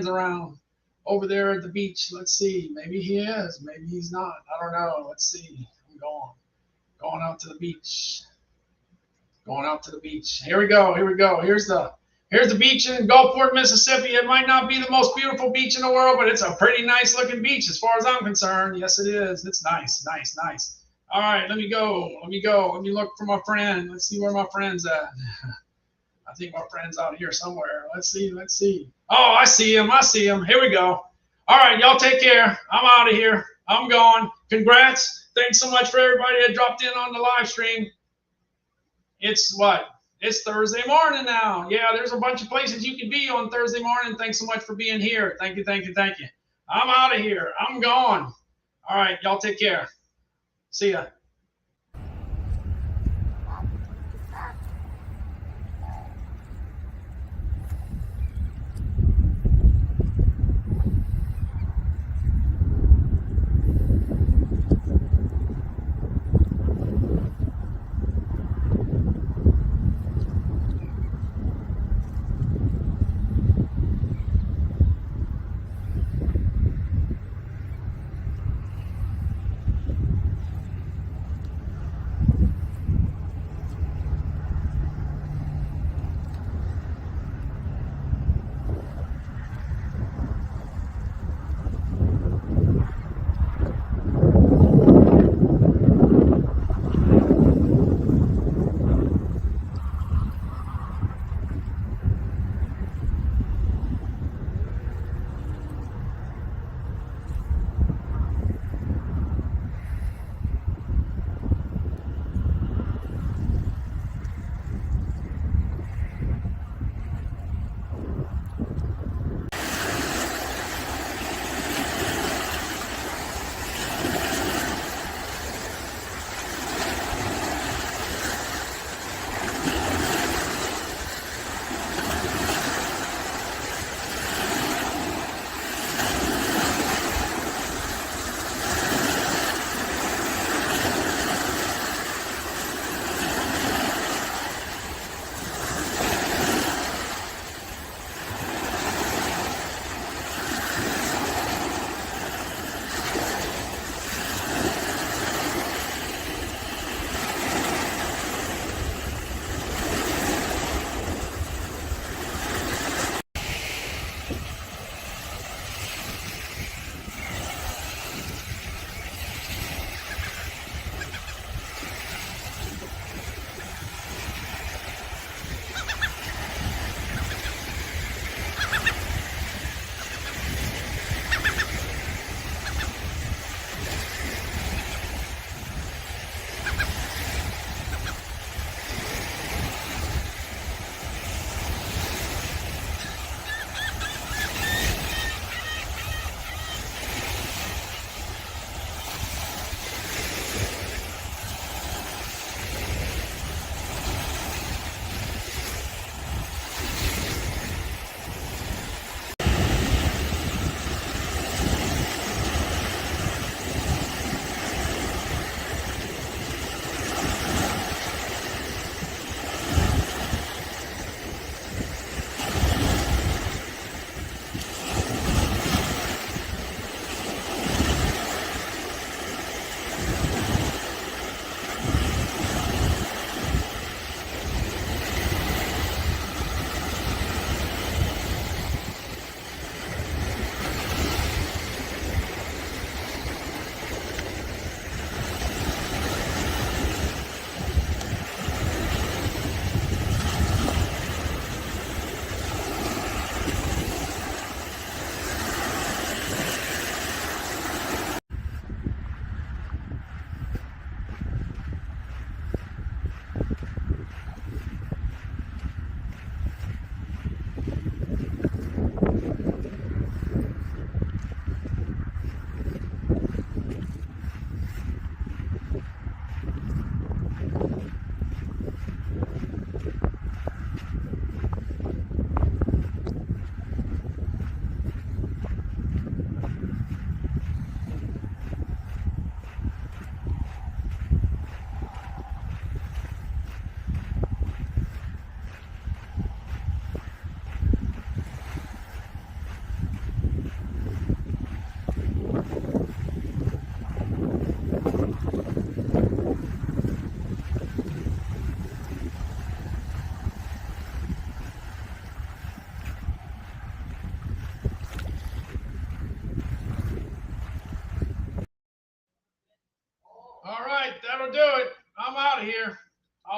around over there at the beach. Let's see. Maybe he is. Maybe he's not. I don't know. Let's see. I'm going out to the beach. Here we go. Here's the beach in Gulfport, Mississippi. It might not be the most beautiful beach in the world, but it's a pretty nice looking beach as far as I'm concerned. Yes, it is. It's nice. All right, let me go. Let me look for my friend. Let's see where my friend's at. I think my friend's out here somewhere. Let's see. Oh, I see him. Here we go. All right, y'all take care. I'm out of here. I'm gone. Congrats. Thanks so much for everybody that dropped in on the live stream. It's Thursday morning now. Yeah, there's a bunch of places you can be on Thursday morning. Thanks so much for being here. Thank you. I'm out of here. I'm gone. All right, y'all take care. See ya.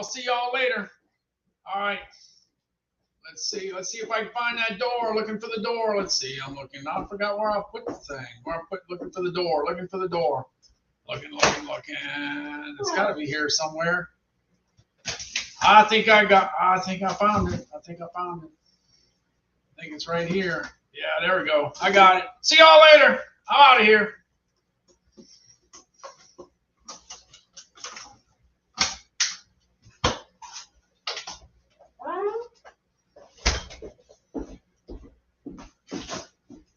I'll see y'all later. All right. Let's see if I can find that door. Looking for the door. Let's see. I'm looking. I forgot where I put the thing. Looking for the door. Looking for the door. Looking. It's got to be here somewhere. I think I found it. I think it's right here. Yeah, there we go. I got it. See y'all later. I'm out of here.